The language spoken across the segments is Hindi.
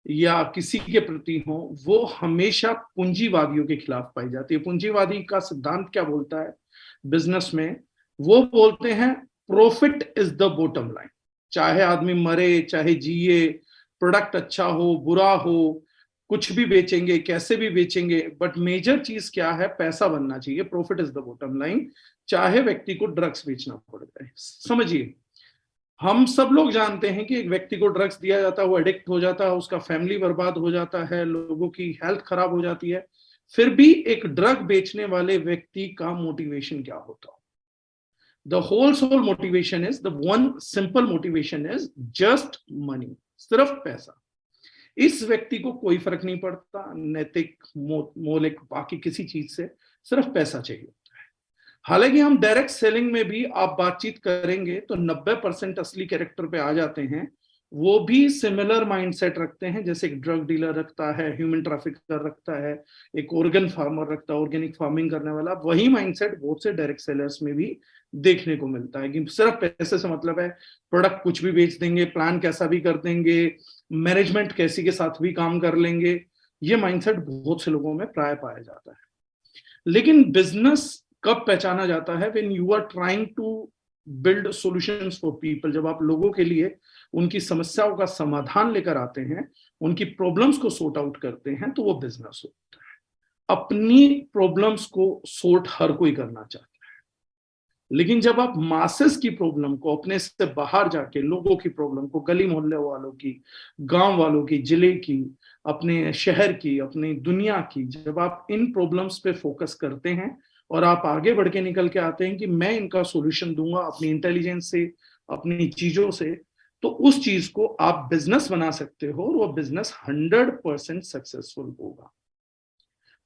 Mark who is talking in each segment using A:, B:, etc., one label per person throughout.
A: या किसी के प्रति हो, वो हमेशा पूंजीवादियों के खिलाफ पाई जाती है। पूंजीवादी का सिद्धांत क्या बोलता है बिजनेस में? वो बोलते हैं profit is the bottom line. चाहे आदमी मरे चाहे जिए, प्रोडक्ट अच्छा हो बुरा हो, कुछ भी बेचेंगे कैसे भी बेचेंगे, बट मेजर चीज क्या है? पैसा बनना चाहिए, profit is the bottom line. चाहे व्यक्ति को ड्रग्स बेचना पड़ जाए। समझिए, हम सब लोग जानते हैं कि एक व्यक्ति को ड्रग्स दिया जाता है, वो एडिक्ट हो जाता है, उसका फैमिली बर्बाद हो जाता है, लोगों की हेल्थ खराब हो जाती है। फिर भी एक ड्रग बेचने वाले व्यक्ति का मोटिवेशन क्या होता है? The whole sole motivation is, the one simple motivation is just money, सिर्फ पैसा। इस व्यक्ति को कोई फर्क नहीं पड़ता नैतिक मौलिक बाकी किसी चीज से, सिर्फ पैसा चाहिए। हालांकि हम डायरेक्ट सेलिंग में भी आप बातचीत करेंगे तो 90% असली कैरेक्टर पे आ जाते हैं। वो भी सिमिलर माइंडसेट रखते हैं, जैसे एक ड्रग डीलर रखता है, ह्यूमन ट्रैफिकर रखता है, एक ऑर्गन फार्मर रखता है, ऑर्गेनिक फार्मिंग करने वाला। वही माइंडसेट बहुत से डायरेक्ट सेलर्स में भी देखने को मिलता है कि सिर्फ पैसे से मतलब है, प्रोडक्ट कुछ भी बेच देंगे, प्लान कैसा भी कर देंगे, मैनेजमेंट कैसी के साथ भी काम कर लेंगे। ये माइंडसेट बहुत से लोगों में प्राय पाया जाता है। लेकिन बिजनेस कब पहचाना जाता है? When you are trying to build solutions for people. जब आप लोगों के लिए उनकी समस्याओं का समाधान लेकर आते हैं, उनकी प्रॉब्लम्स को सॉर्ट आउट करते हैं, तो वो बिजनेस होता है। अपनी प्रॉब्लम्स को सॉर्ट हर कोई करना चाहता है, लेकिन जब आप मासेस की प्रॉब्लम को, अपने से बाहर जाके लोगों की प्रॉब्लम को, गली मोहल्ले वालों की, गांव वालों की, जिले की, अपने शहर की, अपनी दुनिया की, जब आप इन प्रॉब्लम्स पे फोकस करते हैं और आप आगे बढ़ के निकल के आते हैं कि मैं इनका सॉल्यूशन दूंगा अपनी इंटेलिजेंस से, अपनी चीजों से, तो उस चीज को आप बिजनेस बना सकते हो और वो बिजनेस 100% सक्सेसफुल होगा।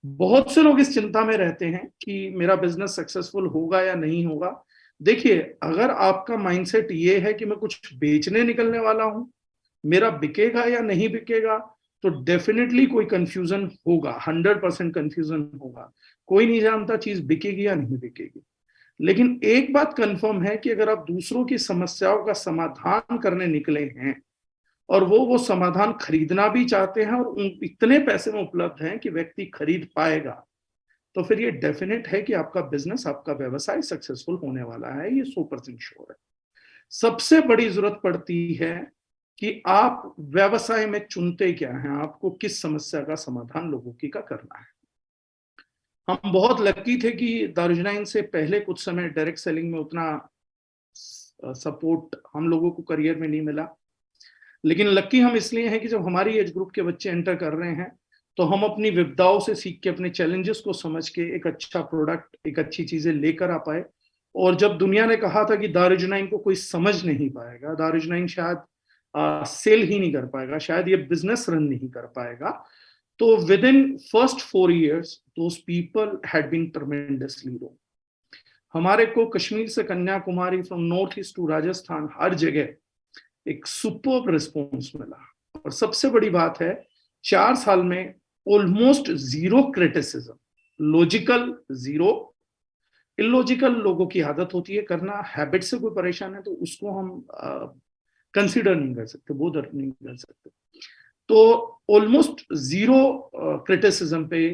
A: बहुत से लोग इस चिंता में रहते हैं कि मेरा बिजनेस सक्सेसफुल होगा या नहीं होगा। देखिए, अगर आपका माइंडसेट ये है कि मैं कुछ बेचने निकलने वाला हूं, मेरा बिकेगा या नहीं बिकेगा, तो डेफिनेटली कोई कंफ्यूजन होगा, 100% कंफ्यूजन होगा। कोई नहीं जानता चीज बिकेगी या नहीं बिकेगी। लेकिन एक बात कंफर्म है कि अगर आप दूसरों की समस्याओं का समाधान करने निकले हैं और वो समाधान खरीदना भी चाहते हैं और इतने पैसे में उपलब्ध हैं कि व्यक्ति खरीद पाएगा, तो फिर ये डेफिनेट है कि आपका बिजनेस, आपका व्यवसाय सक्सेसफुल होने वाला है। ये 100% श्योर है। सबसे बड़ी जरूरत पड़ती है कि आप व्यवसाय में चुनते क्या हैं, आपको किस समस्या का समाधान लोगों की का करना है। हम बहुत लकी थे कि दारुजनाइन से पहले कुछ समय डायरेक्ट सेलिंग में उतना सपोर्ट हम लोगों को करियर में नहीं मिला। लेकिन लकी हम इसलिए हैं कि जब हमारी एज ग्रुप के बच्चे एंटर कर रहे हैं, तो हम अपनी विपदाओं से सीख के, अपने चैलेंजेस को समझ के एक अच्छा प्रोडक्ट, एक अच्छी चीजें लेकर आ पाए। और जब दुनिया ने कहा था कि दारुजनाइन को कोई समझ नहीं पाएगा, दारुजनाइन शायद सेल ही नहीं कर पाएगा, शायद ये बिजनेस रन नहीं कर पाएगा, तो with in first 4 years those people had been tremendously row. हमारे को कश्मीर से Kanyakumari, from north east to Rajasthan, हर जगह एक सुपर्ब रिस्पॉन्स मिला। और सबसे बड़ी बात है, 4 साल में almost zero criticism, logical zero. Illogical लोगों की आदत होती है करना, हैबिट से कोई परेशान है तो उसको हम कंसिडर नहीं कर सकते, बोधर नहीं कर सकते। तो ऑलमोस्ट जीरो क्रिटिसिज्म पे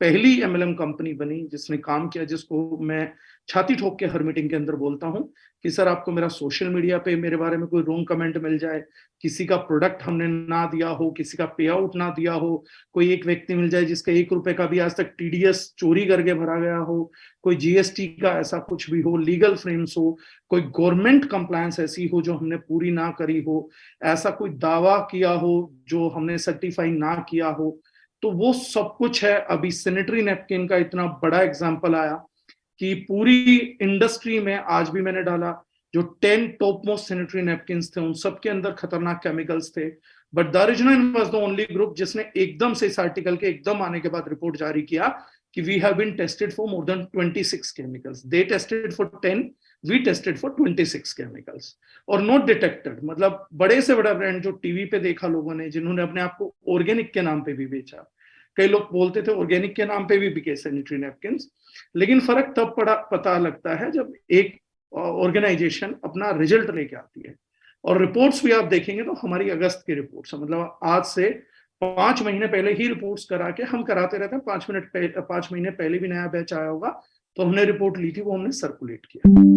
A: पहली एमएलएम कंपनी बनी जिसने काम किया, जिसको मैं छाती ठोक के हर मीटिंग के अंदर बोलता हूं कि सर, आपको मेरा सोशल मीडिया पे मेरे बारे में कोई रॉन्ग कमेंट मिल जाए, किसी का प्रोडक्ट हमने ना दिया हो, किसी का पे आउट ना दिया हो, कोई एक व्यक्ति मिल जाए जिसका 1 रुपए का भी आज तक टीडीएस चोरी करके भरा गया हो, कोई जीएसटी का ऐसा कुछ भी हो, लीगल फ्रेम्स हो, कोई गवर्नमेंट कंप्लायंस ऐसी हो जो हमने पूरी ना करी हो, ऐसा कोई दावा किया हो जो हमने सर्टिफाई ना किया हो, तो वो सब कुछ है। अभी सैनिटरी नैपकिन का इतना बड़ा एग्जांपल आया कि पूरी इंडस्ट्री में, आज भी मैंने डाला, जो 10 टॉप मोस्ट सैनिटरी नैपकिन थे उन सब के अंदर खतरनाक केमिकल्स थे। But the original was the only group जिसने एकदम से इस आर्टिकल के एकदम आने के बाद रिपोर्ट जारी किया कि we have been tested for more than 26 chemicals. They tested for 10, we tested for 26 chemicals और नॉट डिटेक्टेड। मतलब बड़े से बड़ा ब्रांड जो टीवी पे देखा लोगों ने, जिन्होंने अपने आप को ऑर्गेनिक के नाम पे भी बेचा, कई लोग बोलते थे ऑर्गेनिक के नाम पे भी बिके सैनिटरी नैपकिन, लेकिन फर्क तब पता लगता है जब एक ऑर्गेनाइजेशन अपना रिजल्ट लेके आती है। और रिपोर्ट्स भी आप देखेंगे तो हमारी अगस्त की रिपोर्ट्स, मतलब आज से 5 महीने पहले ही रिपोर्ट्स करा के हम कराते रहते हैं। 5 महीने पहले भी नया बैच आया होगा तो हमने रिपोर्ट ली थी, वो हमने सर्कुलेट किया।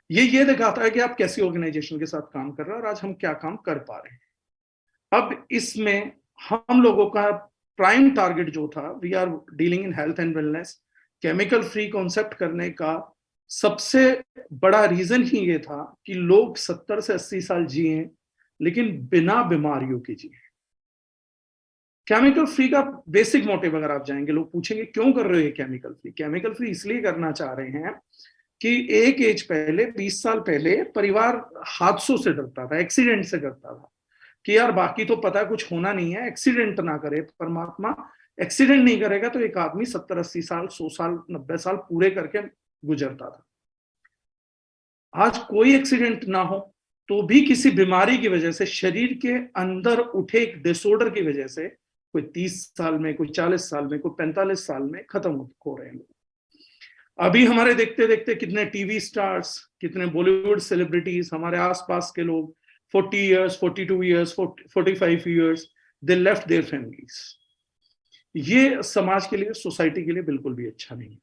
A: ये दिखाता है कि आप कैसी ऑर्गेनाइजेशन के साथ काम कर रहे हैं और आज हम क्या काम कर पा रहे हैं। अब इसमें हम लोगों का प्राइम टारगेट जो था, we are dealing in health and wellness, chemical free concept करने का सबसे बड़ा रीजन ही ये था कि लोग 70 से 80 साल जिए लेकिन बिना बीमारियों के जिए। केमिकल फ्री का बेसिक मोटिव अगर आप जाएंगे, लोग पूछेंगे क्यों कर रहे हो ये केमिकल फ्री। केमिकल फ्री इसलिए करना चाह रहे हैं कि एक एज पहले, 20 साल पहले परिवार हादसों से डरता था, एक्सीडेंट से डरता था कि यार बाकी तो पता कुछ होना नहीं है, एक्सीडेंट ना करे परमात्मा, एक्सीडेंट नहीं करेगा तो एक आदमी 70-80 साल, 100 साल, 90 साल पूरे करके गुजरता था। आज कोई एक्सीडेंट ना हो तो भी किसी बीमारी की वजह से, शरीर के अंदर उठे एक डिसऑर्डर की वजह से, कोई 30 साल में, कोई 40 साल में, कोई 45 साल में खत्म हो रहे हैं लोग। अभी हमारे देखते देखते कितने टीवी स्टार्स, कितने बॉलीवुड सेलिब्रिटीज, हमारे आसपास के लोग 40 years, 42 years, 45 years, they left their families. ये समाज के लिए, सोसाइटी के लिए बिल्कुल भी अच्छा नहीं है।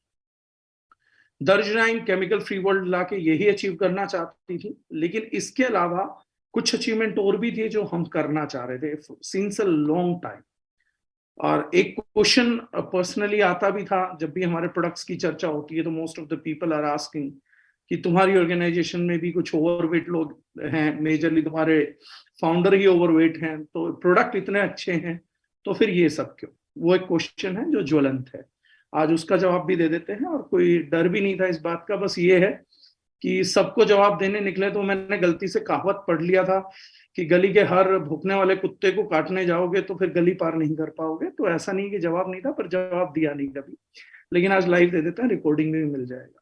A: दर्जनाइन केमिकल फ्री वर्ल्ड लाके यही अचीव करना चाहती थी, लेकिन इसके अलावा कुछ अचीवमेंट और भी थे जो हम करना चाह रहे थे सिंस अ लॉन्ग टाइम। और एक क्वेश्चन पर्सनली आता भी था जब भी हमारे प्रोडक्ट्स की चर्चा होती है, तो most of the people are asking कि तुम्हारी ऑर्गेनाइजेशन में भी कुछ ओवरवेट लोग हैं, मेजरली तुम्हारे फाउंडर ही ओवरवेट हैं, तो प्रोडक्ट इतने अच्छे हैं तो फिर ये सब क्यों। वो एक क्वेश्चन है जो ज्वलंत है, आज उसका जवाब भी दे देते हैं। और कोई डर भी नहीं था इस बात का, बस ये है कि सबको जवाब देने निकले तो मैंने गलती से कहावत पढ़ लिया था कि गली के हर भूखने वाले कुत्ते को काटने जाओगे तो फिर गली पार नहीं कर पाओगे। तो ऐसा नहीं कि जवाब नहीं था, पर जवाब दिया नहीं कभी, लेकिन आज लाइव दे देते हैं, रिकॉर्डिंग में भी मिल जाएगा।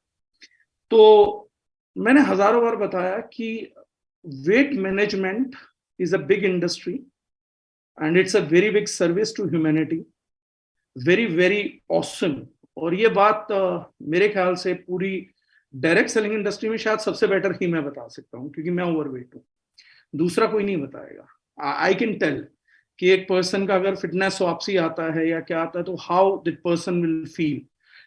A: तो मैंने हजारों बार बताया कि weight management is a big industry and it's a very big service to humanity, very very awesome. और ये बात मेरे ख्याल से पूरी डायरेक्ट सेलिंग इंडस्ट्री में शायद सबसे बेटर ही मैं बता सकता हूँ, क्योंकि मैं ओवरवेट हूँ, दूसरा कोई नहीं बताएगा। आई कैन टेल कि एक पर्सन का अगर फिटनेस वापसी आता है या क्या आता है तो how that person will feel,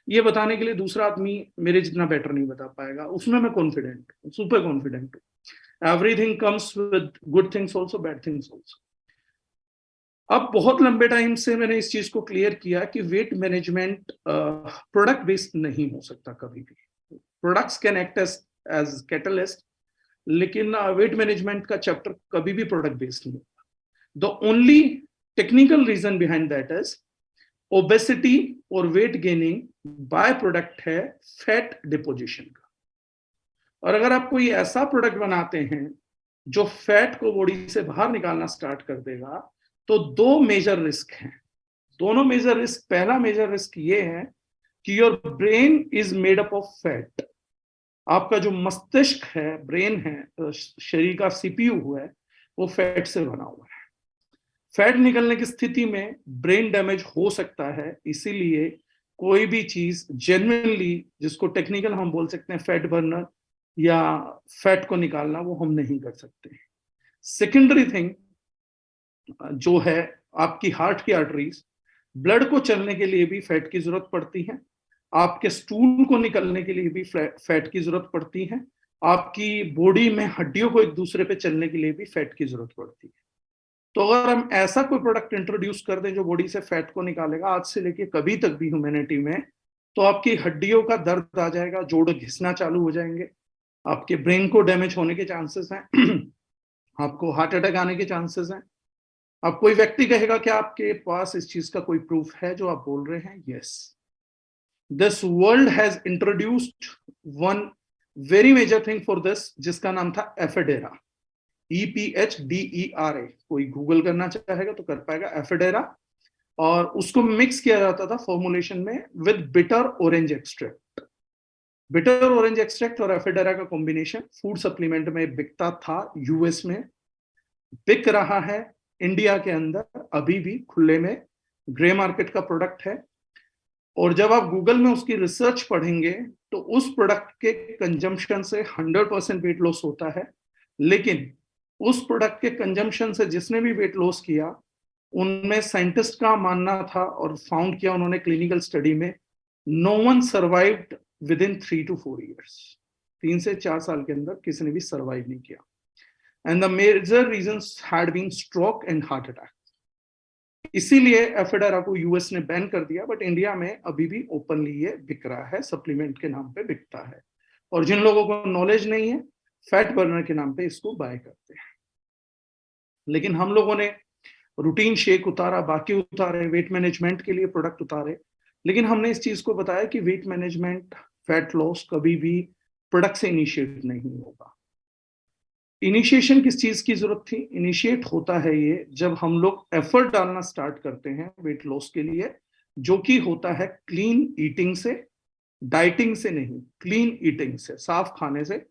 A: ये बताने के लिए दूसरा आदमी मेरे जितना बेटर नहीं बता पाएगा। उसमें मैं कॉन्फिडेंट हूँ, सुपर कॉन्फिडेंट हूँ। Everything comes with good things also, bad things also. अब बहुत लंबे टाइम से मैंने इस चीज को क्लियर किया कि वेट मैनेजमेंट प्रोडक्ट बेस्ड नहीं हो सकता कभी भी। Products can act as catalyst, लेकिन वेट मैनेजमेंट का चैप्टर कभी भी प्रोडक्ट बेस्ड नहीं होगा। The only technical reason behind that is obesity और वेट गेनिंग बाय प्रोडक्ट है फैट डिपोजिशन का। और अगर आप कोई ऐसा प्रोडक्ट बनाते हैं जो फैट को बॉडी से बाहर निकालना स्टार्ट कर देगा, तो दो मेजर रिस्क हैं। दोनों मेजर रिस्क, पहला मेजर रिस्क ये है कि your brain is made up of fat. आपका जो मस्तिष्क है, ब्रेन है, शरीर का सीपीयू है, वो फैट से बना हुआ है। फैट निकलने की स्थिति में ब्रेन डैमेज हो सकता है, इसीलिए कोई भी चीज जेन्युइनली, जिसको टेक्निकल हम बोल सकते हैं फैट बर्नर या फैट को निकालना, वो हम नहीं कर सकते। सेकेंडरी थिंग जो है आपकी हार्ट की आर्टरीज, ब्लड को चलने के लिए भी फैट की जरूरत पड़ती है, आपके स्टूल को निकलने के लिए भी फैट की जरूरत पड़ती है, आपकी बॉडी में हड्डियों को एक दूसरे पे चलने के लिए भी फैट की जरूरत पड़ती है। तो अगर हम ऐसा कोई प्रोडक्ट इंट्रोड्यूस कर दें जो बॉडी से फैट को निकालेगा आज से लेके कभी तक भी ह्यूमैनिटी में, तो आपकी हड्डियों का दर्द आ जाएगा, जोड़ घिसना चालू हो जाएंगे, आपके ब्रेन को डैमेज होने के चांसेस हैं आपको हार्ट अटैक आने के चांसेस हैं। अब कोई व्यक्ति कहेगा कि आपके पास इस चीज का कोई प्रूफ है जो आप बोल रहे हैं? Yes, this world has introduced one very major thing for this, जिसका नाम था एफेडेरा, EPHDERA। कोई गूगल करना चाहेगा तो कर पाएगा, एफेडेरा। और उसको मिक्स किया जाता था फॉर्मुलेशन में with bitter orange extract. Bitter orange extract और एफेडेरा का कॉम्बिनेशन फूड सप्लीमेंट में बिकता था, यूएस में बिक रहा है, इंडिया के अंदर अभी भी खुले में ग्रे मार्केट का प्रोडक्ट है। और जब आप गूगल में उसकी रिसर्च पढ़ेंगे तो उस प्रोडक्ट के कंजम्पशन से 100% वेट लॉस होता है, लेकिन उस प्रोडक्ट के कंजम्पशन से जिसने भी वेट लॉस किया उनमें साइंटिस्ट का मानना था और फाउंड किया उन्होंने क्लिनिकल स्टडी में, no one survived within 3 to 4 years। 3 से 4 साल के अंदर किसी ने भी सर्वाइव नहीं किया। And the major reasons had been stroke and heart attack. इसीलिए एफेडरा को यूएस ने बैन कर दिया, बट इंडिया में अभी भी ओपनली ये बिक रहा है, सप्लीमेंट के नाम पे बिकता है। और जिन लोगों को नॉलेज नहीं है, फैट बर्नर के नाम पे इसको बाय करते हैं। लेकिन हम लोगों ने रूटीन शेक उतारा, बाकी उतारे, वेट मैनेजमेंट के लिए प्रोडक्ट उतारे, लेकिन हमने इस चीज को बताया कि वेट मैनेजमेंट, फैट लॉस कभी भी प्रोडक्ट से इनिशिएट नहीं होगा। इनिशिएशन किस चीज की जरूरत थी? इनिशिएट होता है ये जब हम लोग एफर्ट डालना स्टार्ट करते हैं वेट लॉस के लिए, जो कि होता है क्लीन ईटिंग से, डाइटिंग से नहीं, क्लीन ईटिंग से, साफ खाने से।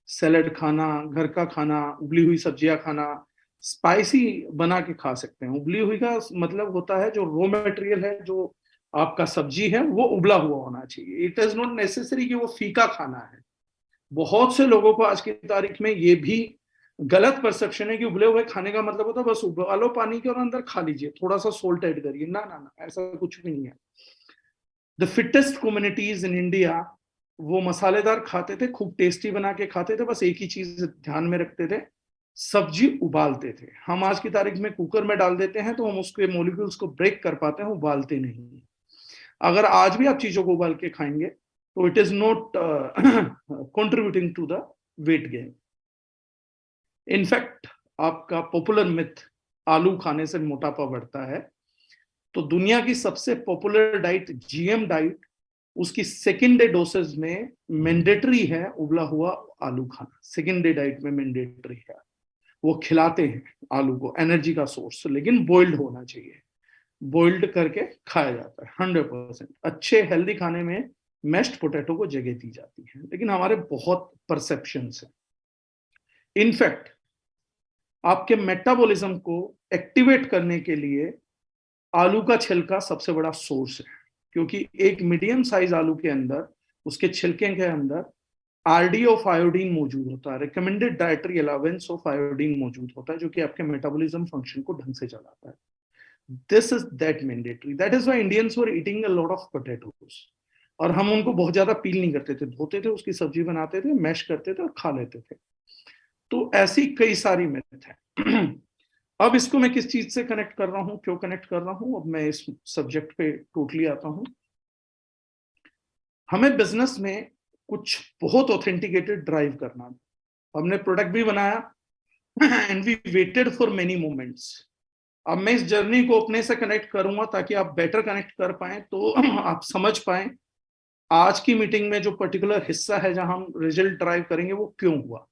A: सैलेड खाना, घर का खाना, उबली हुई सब्जियां खाना, स्पाइसी बना के खा सकते हैं। उबली हुई का मतलब होता है जो रॉ मटेरियल है, जो आपका सब्जी है, वो उबला हुआ होना चाहिए। इट इज नॉट नेसेसरी कि वो फीका खाना है। बहुत से लोगों को आज की तारीख में ये भी गलत परसेप्शन है कि उबले हुए खाने का मतलब होता है बस उबालो पानी के और अंदर खा लीजिए, थोड़ा सा सोल्ट ऐड करिए। ना ना ना, ऐसा कुछ भी नहीं है। The fittest communities in India वो मसालेदार खाते थे, खूब टेस्टी बना के खाते थे, बस एक ही चीज ध्यान में रखते थे, सब्जी उबालते थे। हम आज की तारीख में कुकर में डाल देते हैं तो हम उसके मॉलिक्यूल्स को ब्रेक कर पाते हैं, उबालते नहीं। अगर आज भी आप चीजों को उबाल के खाएंगे तो it is not contributing to the weight gain. In fact आपका पॉपुलर मिथ, आलू खाने से मोटापा बढ़ता है, तो दुनिया की सबसे पॉपुलर डाइट जीएम डाइट, उसकी सेकेंड डे डोसेज में मैंडेटरी है उबला हुआ आलू खाना। सेकेंड डे डाइट में मैंडेटरी है, वो खिलाते हैं आलू को, एनर्जी का सोर्स, लेकिन बॉइल्ड होना चाहिए। बॉइल्ड करके खाया जाता है 100%। अच्छे हेल्दी खाने में मैश्ड पोटैटो को जगह दी जाती है, लेकिन हमारे बहुत परसेप्शंस हैं। इनफैक्ट आपके मेटाबॉलिज्म को एक्टिवेट करने के लिए आलू का छिलका सबसे बड़ा सोर्स है, क्योंकि एक मीडियम साइज आलू के अंदर, उसके छिलके के अंदर आरडी ऑफ आयोडीन मौजूद होता है, recommended dietary allowance of iodine मौजूद होता है, जो कि आपके मेटाबॉलिज्म फंक्शन को ढंग से चलाता है। This is that mandatory, that is why Indians were eating a lot of potatoes. और हम उनको बहुत ज्यादा पील नहीं करते थे, धोते थे, उसकी सब्जी बनाते थे, मैश करते थे और खा लेते थे। तो ऐसी कई सारी मिथ है। अब इसको मैं किस चीज से कनेक्ट कर रहा हूं, क्यों कनेक्ट कर रहा हूं, अब मैं इस सब्जेक्ट पे टोटली आता हूं। हमें बिजनेस में कुछ बहुत ऑथेंटिकेटेड ड्राइव करना। हमने प्रोडक्ट भी बनाया and we waited for many moments. अब मैं इस जर्नी को अपने से कनेक्ट करूंगा ताकि आप बेटर कनेक्ट कर पाए, तो आप समझ पाए आज की मीटिंग में जो पर्टिकुलर हिस्सा है जहां हम रिजल्ट ड्राइव करेंगे वो क्यों हुआ।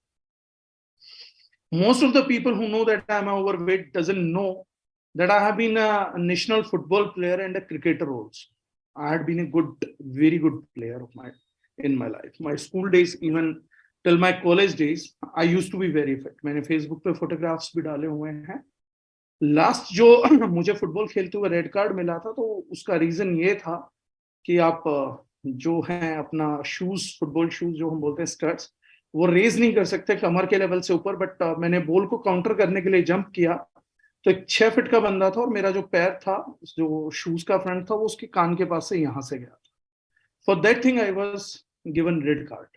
A: Most of the people who know that I'm overweight doesn't know that I have been a national football player and a cricketer also. I had been a good, very good player in my life. My school days, even till my college days, I used to be very fit. मैंने Facebook पे photographs भी डाले हुए हैं। लास्ट जो मुझे फुटबॉल खेलते हुए रेड कार्ड मिला था, तो उसका रीजन ये था कि आप जो है अपना शूज, फुटबॉल शूज जो हम बोलते हैं स्टड्स, वो रेज नहीं कर सकते कमर के लेवल से ऊपर, बट मैंने बॉल को काउंटर करने के लिए जंप किया, तो एक 6 फीट का बंदा था और मेरा जो पैर था, जो शूज का फ्रंट था, वो उसके कान के पास से यहां से गया था। For that thing I was given red card,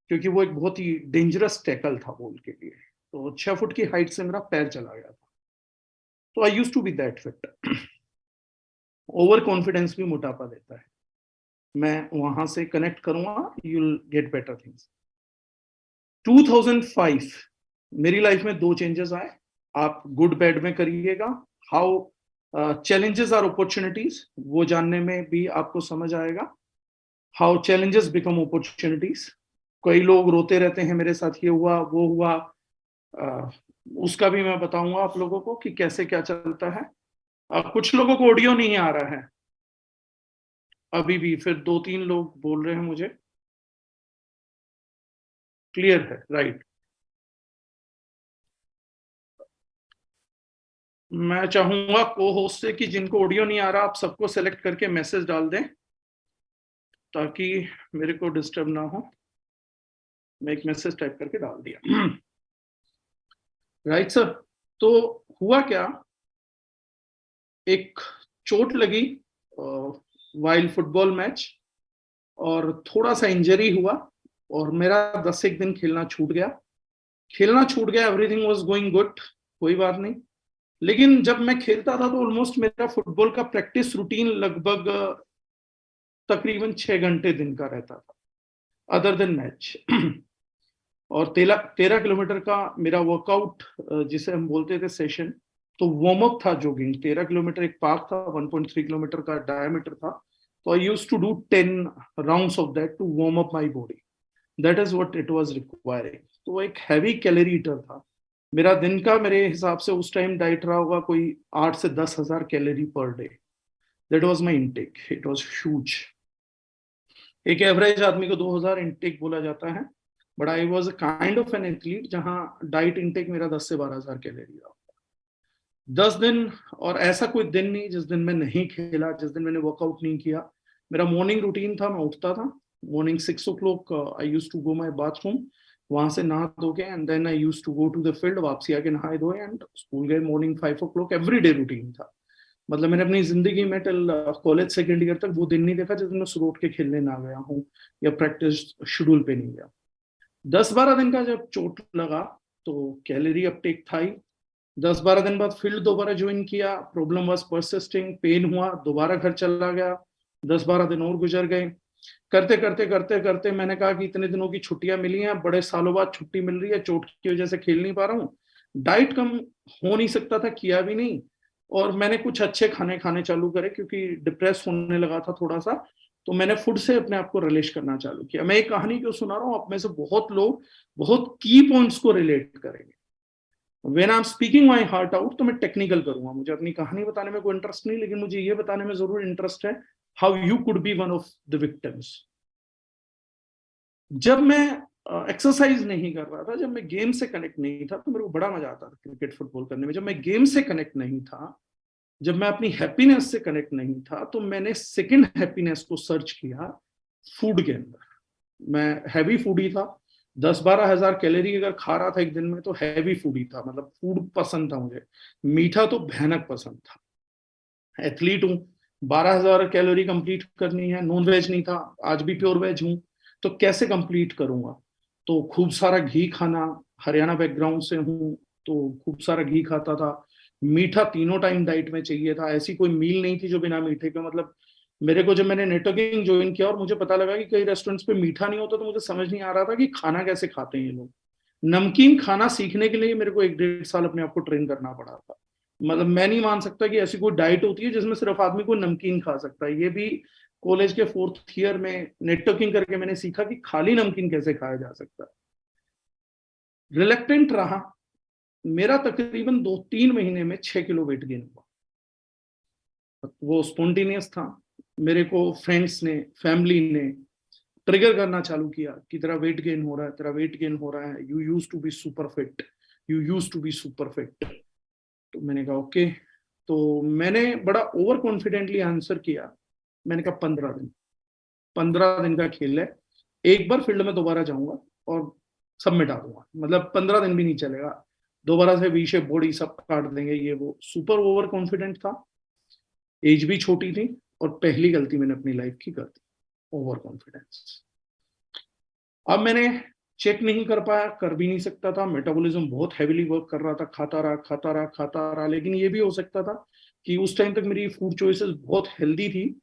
A: क्योंकि वो एक बहुत ही डेंजरस टैकल था बॉल के लिए। तो 6 फुट की हाइट से मेरा पैर चला गया था। तो I use to be that fit. Over confidence भी मोटापा देता है। मैं वहां से कनेक्ट करूंगा, you will get better things. 2005 मेरी लाइफ में 2 चेंजेस आए। आप गुड बैड में करिएगा, हाउ चैलेंजेस आर अपॉर्चुनिटीज, वो जानने में भी आपको समझ आएगा। How challenges become opportunities. कई लोग रोते रहते हैं मेरे साथ ये हुआ वो हुआ, उसका भी मैं बताऊंगा आप लोगों को कि कैसे क्या चलता है। कुछ लोगों को ऑडियो नहीं आ रहा है अभी भी, फिर 2-3 लोग बोल रहे हैं मुझे क्लियर है, राइट। मैं चाहूंगा को होस्ट से कि जिनको ऑडियो नहीं आ रहा, आप सबको सेलेक्ट करके मैसेज डाल दें ताकि मेरे को डिस्टर्ब ना हो। मैं एक मैसेज टाइप करके डाल दिया। Right sir. तो हुआ क्या एक चोट लगी वाइल फुटबॉल मैच, और थोड़ा सा इंजरी हुआ, और मेरा 10 एक दिन खेलना छूट गया। एवरीथिंग वाज गोइंग गुड, कोई बात नहीं। लेकिन जब मैं खेलता था तो ऑलमोस्ट मेरा फुटबॉल का प्रैक्टिस रूटीन लगभग तकरीबन 6 घंटे दिन का रहता था, अदर देन मैच। और 13 किलोमीटर का मेरा वर्कआउट, जिसे हम बोलते थे सेशन, तो वार्म अप था जॉगिंग। 13 किलोमीटर एक पार्क था, 1.3 किलोमीटर का डायमीटर था, तो I use to do 10 rounds of that to warm up my body. That is what it was requiring. तो एक हैवी कैलोरी ईटर था। मेरा दिन का मेरे हिसाब से उस टाइम डाइट रहा होगा कोई 8 से 10 हजार calorie per day. That was my intake, it was huge. एक एवरेज आदमी को 2000 इनटेक बोला जाता है, but I was kind of an athlete जहां डाइट इनटेक मेरा 10 से 12 हजार कैलोरी रहा। 10 दिन, और ऐसा कोई दिन नहीं जिस दिन मैं नहीं खेला, जिस दिन मैंने वर्कआउट नहीं किया। मेरा मॉर्निंग रूटीन था, मैं उठता था morning 6 o'clock, I use to go my bathroom, वहां से नहा धो के, and then I use to go to the field, वापसी आके नहाए धोए एंड स्कूल गए। Morning 5 o'clock every day routine था। मतलब मैंने अपनी जिंदगी में टिल कॉलेज सेकेंड ईयर तक वो दिन नहीं देखा जिस दिन मैं सुबह उठ के खेलने ना गया हूँ या प्रैक्टिस शेड्यूल पे नहीं गया। 10-12 दिन का जब चोट लगा तो कैलोरी अपटेक था ही। 10-12 दिन बाद फील्ड दोबारा ज्वाइन किया, प्रॉब्लम वाज परसिस्टिंग, पेन हुआ, दोबारा घर चला गया। 10-12 दिन और गुजर गए। करते करते करते करते मैंने कहा कि इतने दिनों की छुट्टियां मिली हैं, बड़े सालों बाद छुट्टी मिल रही है, चोट की वजह से खेल नहीं पा रहा हूँ, डाइट कम हो नहीं सकता था, किया भी नहीं। और मैंने कुछ अच्छे खाने खाने चालू करे क्योंकि डिप्रेस होने लगा था थोड़ा सा। तो मैंने फूड से अपने आप को रिलेश करना चालू किया। मैं एक कहानी क्यों सुना रहा हूँ, आप में से बहुत लोग बहुत की पॉइंट्स को रिलेट करेंगे। When I am speaking my heart out, तो मैं टेक्निकल करूंगा, मुझे अपनी कहानी बताने में कोई इंटरेस्ट नहीं, लेकिन मुझे ये बताने में जरूर इंटरेस्ट है how you could be one of the victims. जब मैं एक्सरसाइज नहीं कर रहा था, जब मैं गेम से कनेक्ट नहीं था, तो मेरे को बड़ा मजा आता था क्रिकेट फुटबॉल करने में। जब मैं गेम से कनेक्ट नहीं था, जब मैं अपनी हैप्पीनेस से कनेक्ट नहीं था, तो मैंने सेकंड हैप्पीनेस को सर्च किया फूड के अंदर। मैं हैवी फूडी था, 10-12 हजार कैलोरी अगर खा रहा था एक दिन में तो हैवी फूडी था, मतलब फूड पसंद था मुझे। मीठा तो भयानक पसंद था। एथलीट हूँ, 12 हजार कैलोरी कंप्लीट करनी है। नॉन वेज नहीं था, आज भी प्योर वेज हूँ, तो कैसे कंप्लीट करूंगा? तो खूब सारा घी खाना, हरियाणा बैकग्राउंड से हूँ तो खूब सारा घी खाता था। मीठा तीनों टाइम डाइट में चाहिए था, ऐसी कोई मील नहीं थी जो बिना मीठे के। मतलब मेरे को, जब मैंने नेटवर्किंग ज्वाइन किया और मुझे पता लगा कि कई रेस्टोरेंट्स पे मीठा नहीं होता, तो मुझे समझ नहीं आ रहा था कि खाना कैसे खाते हैं ये लोग। नमकीन खाना सीखने के लिए मेरे को 1-1.5 साल अपने आप को ट्रेन करना पड़ा था। मतलब मैं नहीं मान सकता कि ऐसी कोई डाइट होती है जिसमें सिर्फ आदमी को नमकीन खा सकता है। ये भी कॉलेज के 4th ईयर में नेटवर्किंग करके मैंने सीखा कि खाली नमकीन कैसे खाया जा सकता है। रिलेक्टेंट रहा, मेरा तकरीबन 2-3 महीने में 6 किलो वेट गेन हुआ। वो स्पॉन्टेनियस था। मेरे को फ्रेंड्स ने, फैमिली ने ट्रिगर करना चालू किया कि तेरा वेट गेन हो रहा है, तेरा वेट गेन हो रहा है, you use to be super fit, you use to be super fit. तो मैंने कहा ओके। तो मैंने बड़ा ओवर कॉन्फिडेंटली आंसर किया। मैंने कहा 15 दिन, 15 दिन का खेल है, एक बार फील्ड में दोबारा जाऊंगा और सब मिटा दूंगा। मतलब 15 दिन भी नहीं चलेगा, दोबारा से वी शेप बॉडी सब काट देंगे, ये वो। सुपर ओवर कॉन्फिडेंट था, एज भी छोटी थी, और पहली गलती मैंने अपनी लाइफ की कर दी, ओवर कॉन्फिडेंस। अब मैंने चेक नहीं कर पाया, कर भी नहीं सकता था, मेटाबॉलिज्म बहुत हैवीली वर्क कर रहा था, खाता रहा खाता रहा खाता रहा। लेकिन ये भी हो सकता था कि उस टाइम तक मेरी फूड चॉइसेस बहुत हेल्दी थी,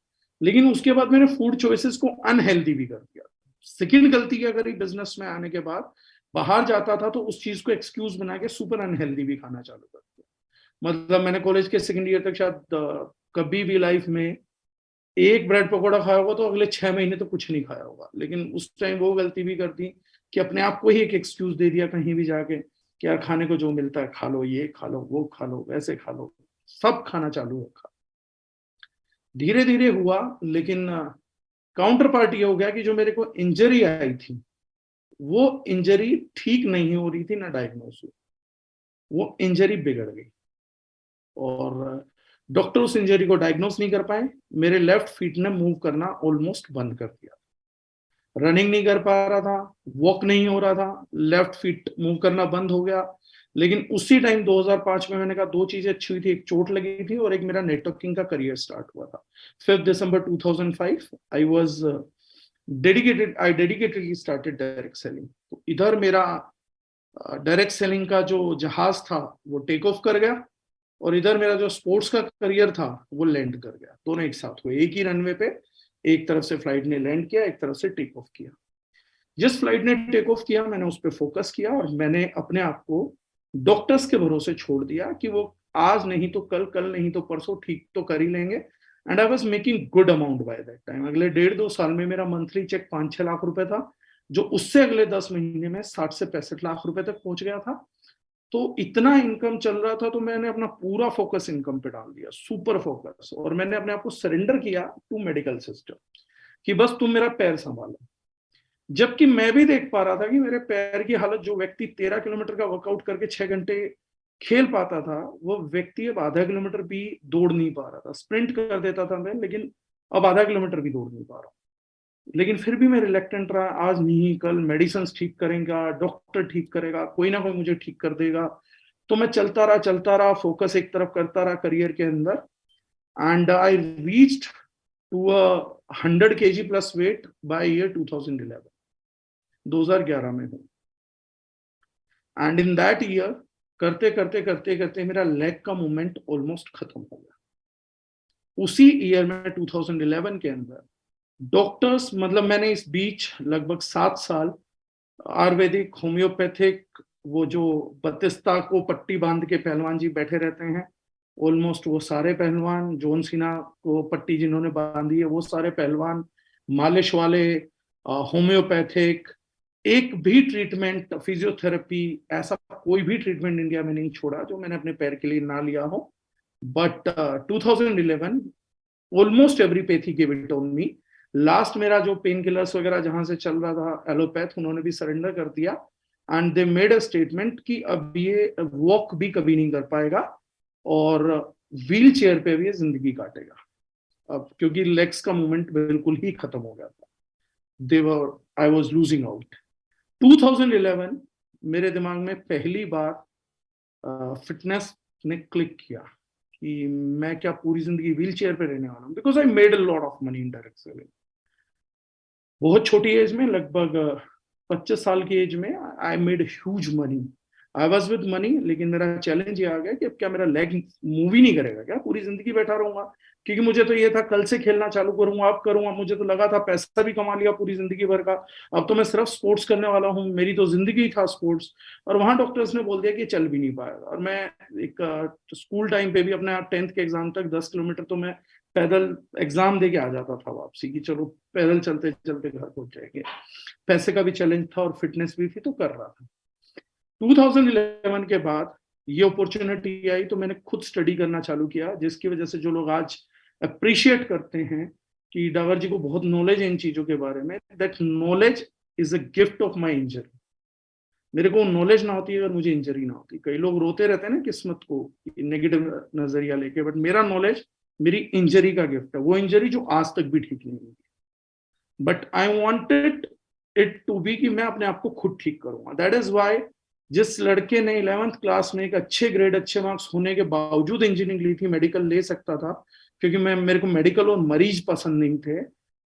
A: लेकिन उसके बाद मैंने फूड चॉइसेस को अनहेल्दी भी कर दिया। सेकेंड गलती क्या करी, बिजनेस में आने के बाद बाहर जाता था तो उस चीज को एक्सक्यूज बना के सुपर अनहेल्दी भी खाना चालू कर दिया। मतलब मैंने कॉलेज के सेकेंड ईयर तक शायद कभी भी लाइफ में एक ब्रेड पकौड़ा खाया होगा तो अगले 6 महीने तो कुछ नहीं खाया होगा। लेकिन उस टाइम वो गलती भी कर दी कि अपने आप को ही एक एक्सक्यूज दे दिया कहीं भी जाके कि यार खाने को जो मिलता है खा लो, ये खा लो, वो खा लो, वैसे खा लो, सब खाना चालू रखा। धीरे धीरे हुआ, लेकिन काउंटर पार्ट ये हो गया कि जो मेरे को इंजरी आई थी, वो इंजरी ठीक नहीं हो रही थी, ना डायग्नोस हुई, वो इंजरी बिगड़ गई। और डॉक्टर उस इंजरी को डायग्नोस नहीं कर पाए। मेरे लेफ्ट फीट ने मूव करना ऑलमोस्ट बंद कर दिया, रनिंग नहीं कर पा रहा था, वॉक नहीं हो रहा था, लेफ्ट फीट मूव करना बंद हो गया। लेकिन उसी टाइम 2005 में मैंने कहा दो चीजें अच्छी हुई थी, एक चोट लगी थी और एक मेरा नेटवर्किंग का करियर स्टार्ट हुआ था। 5 दिसंबर 2005 I was dedicatedly started direct selling. तो इधर मेरा डायरेक्ट सेलिंग का जो जहाज था वो टेक ऑफ कर गया, और इधर मेरा जो स्पोर्ट्स का करियर था वो लैंड कर गया। दोनों एक साथ हुए एक ही रनवे पे, एक तरफ से फ्लाइट ने लैंड किया, एक तरफ से टेक ऑफ किया। जिस फ्लाइट ने टेक ऑफ किया मैंने उस पर फोकस किया, और मैंने अपने आप को डॉक्टर्स के भरोसे छोड़ दिया कि वो आज नहीं तो कल, कल नहीं तो परसों ठीक तो कर ही लेंगे। And I was making good amount by that time. अगले 1.5-2 साल में मेरा मंथली चेक 5-6 लाख रुपए था, जो उससे अगले 10 महीने में 60 से 65 लाख रुपए तक पहुंच गया था। तो इतना इनकम चल रहा था, तो मैंने अपना पूरा फोकस इनकम पे डाल दिया, सुपर फोकस। और मैंने अपने आप को सरेंडर किया टू मेडिकल सिस्टम कि बस तुम मेरा पैर संभालो। जबकि मैं भी देख पा रहा था कि मेरे पैर की हालत, जो व्यक्ति 13 किलोमीटर का वर्कआउट करके 6 घंटे खेल पाता था, वो व्यक्ति अब आधा किलोमीटर भी दौड़ नहीं पा रहा था। स्प्रिंट कर देता था मैं, लेकिन अब आधा किलोमीटर भी दौड़ नहीं पा रहा। लेकिन फिर भी मैं रिलेक्टेंट रहा, आज नहीं कल मेडिसिन ठीक करेगा, डॉक्टर ठीक करेगा, कोई ना कोई मुझे ठीक कर देगा। तो मैं चलता रहा, फोकस एक तरफ करता रहा करियर के अंदर। And I reached to 100 kg plus weight by year 2011, 2011 में हूँ। एंड इन दैट ईयर करते करते करते करते मेरा लेग का मूवमेंट ऑलमोस्ट खत्म हो गया। उसी ईयर में 2011 के अंदर डॉक्टर्स, मतलब मैंने इस बीच लगभग 7 साल आयुर्वेदिक, होम्योपैथिक, वो जो बत्तीस्ता को पट्टी बांध के पहलवान जी बैठे रहते हैं, ऑलमोस्ट वो सारे पहलवान, जॉन सीना को पट्टी जिन्होंने बांधी है वो सारे पहलवान, मालिश वाले, होम्योपैथिक, एक भी ट्रीटमेंट, फिजियोथेरेपी, ऐसा कोई भी ट्रीटमेंट इंडिया में नहीं छोड़ा जो मैंने अपने पैर के लिए ना लिया हो। But 2011 almost every pathy give it on me. Last मेरा जो पेन किलर्स वगैरह जहां से चल रहा था, एलोपैथ, उन्होंने भी सरेंडर कर दिया। And they made a statement कि अब ये वॉक भी कभी नहीं कर पाएगा और व्हील चेयर पे भी ये जिंदगी काटेगा अब, क्योंकि लेग्स का मूवमेंट बिल्कुल ही खत्म हो गया था। देवर आई वॉज लूजिंग आउट। 2011 मेरे दिमाग में पहली बार फिटनेस ने क्लिक किया कि मैं क्या पूरी जिंदगी व्हील चेयर पे रहने वाला हूँ, because I made a lot of money in direct selling. बहुत छोटी एज में, लगभग 25 साल की एज में, I made huge money. I was with money, लेकिन मेरा चैलेंज ये आ गया कि अब क्या मेरा लेग मूव ही नहीं करेगा क्या, पूरी जिंदगी बैठा रहूंगा। क्योंकि मुझे तो ये था कल से खेलना चालू करूंगा, अब करूंगा। मुझे तो लगा था पैसा भी कमा लिया पूरी जिंदगी भर का, अब तो मैं सिर्फ स्पोर्ट्स करने वाला हूँ, मेरी तो जिंदगी था स्पोर्ट्स। और वहां डॉक्टर्स ने बोल दिया कि चल भी नहीं पाएगा। और मैं एक स्कूल टाइम पे भी अपने 10th के एग्जाम तक 10 किलोमीटर तो मैं पैदल एग्जाम दे के आ जाता था वापसी, कि चलो पैदल चलते चलते घर पहुंच जाएंगे। पैसे का भी चैलेंज था और फिटनेस भी थी, तो कर रहा था। 2011 के बाद ये अपॉर्चुनिटी आई, तो मैंने खुद स्टडी करना चालू किया, जिसकी वजह से जो लोग आज अप्रिशिएट करते हैं कि डावर जी को बहुत नॉलेज है इन चीजों के बारे में, that knowledge is a gift of my injury. मेरे को नॉलेज ना होती अगर मुझे इंजरी ना होती। कई लोग रोते रहते हैं ना किस्मत को नेगेटिव नजरिया लेके, बट मेरा नॉलेज मेरी इंजरी का गिफ्ट है, वो इंजरी जो आज तक भी ठीक नहीं हुई। But I wanted it to be कि मैं अपने आप को खुद ठीक करूंगा। दैट इज वाई जिस लड़के ने 11th क्लास में एक अच्छे ग्रेड, अच्छे मार्क्स होने के बावजूद इंजीनियरिंग ली थी, मेडिकल ले सकता था क्योंकि मेरे को मेडिकल और मरीज पसंद नहीं थे,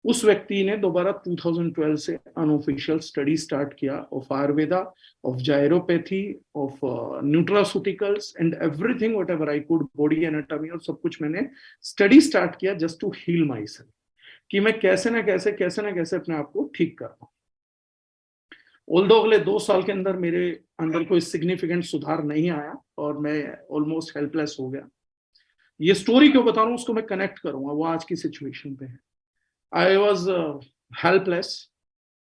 A: उस व्यक्ति ने दोबारा 2012 से अनऑफिशियल स्टडी स्टार्ट किया of Ayurveda, of zyropathy, of nutraceuticals and everything what ever I could, body anatomy, और सब कुछ मैंने स्टडी स्टार्ट किया just to heal my self, कि मैं कैसे ना कैसे अपने आप को ठीक कर पाऊं। ऑल्दो अगले 2 साल के अंदर मेरे अंदर कोई सिग्निफिकेंट सुधार नहीं आया और मैं ऑलमोस्ट हेल्पलेस हो गया। ये स्टोरी क्यों बता रहा हूँ, उसको मैं कनेक्ट करूंगा, वो आज की सिचुएशन पे है। I was helpless.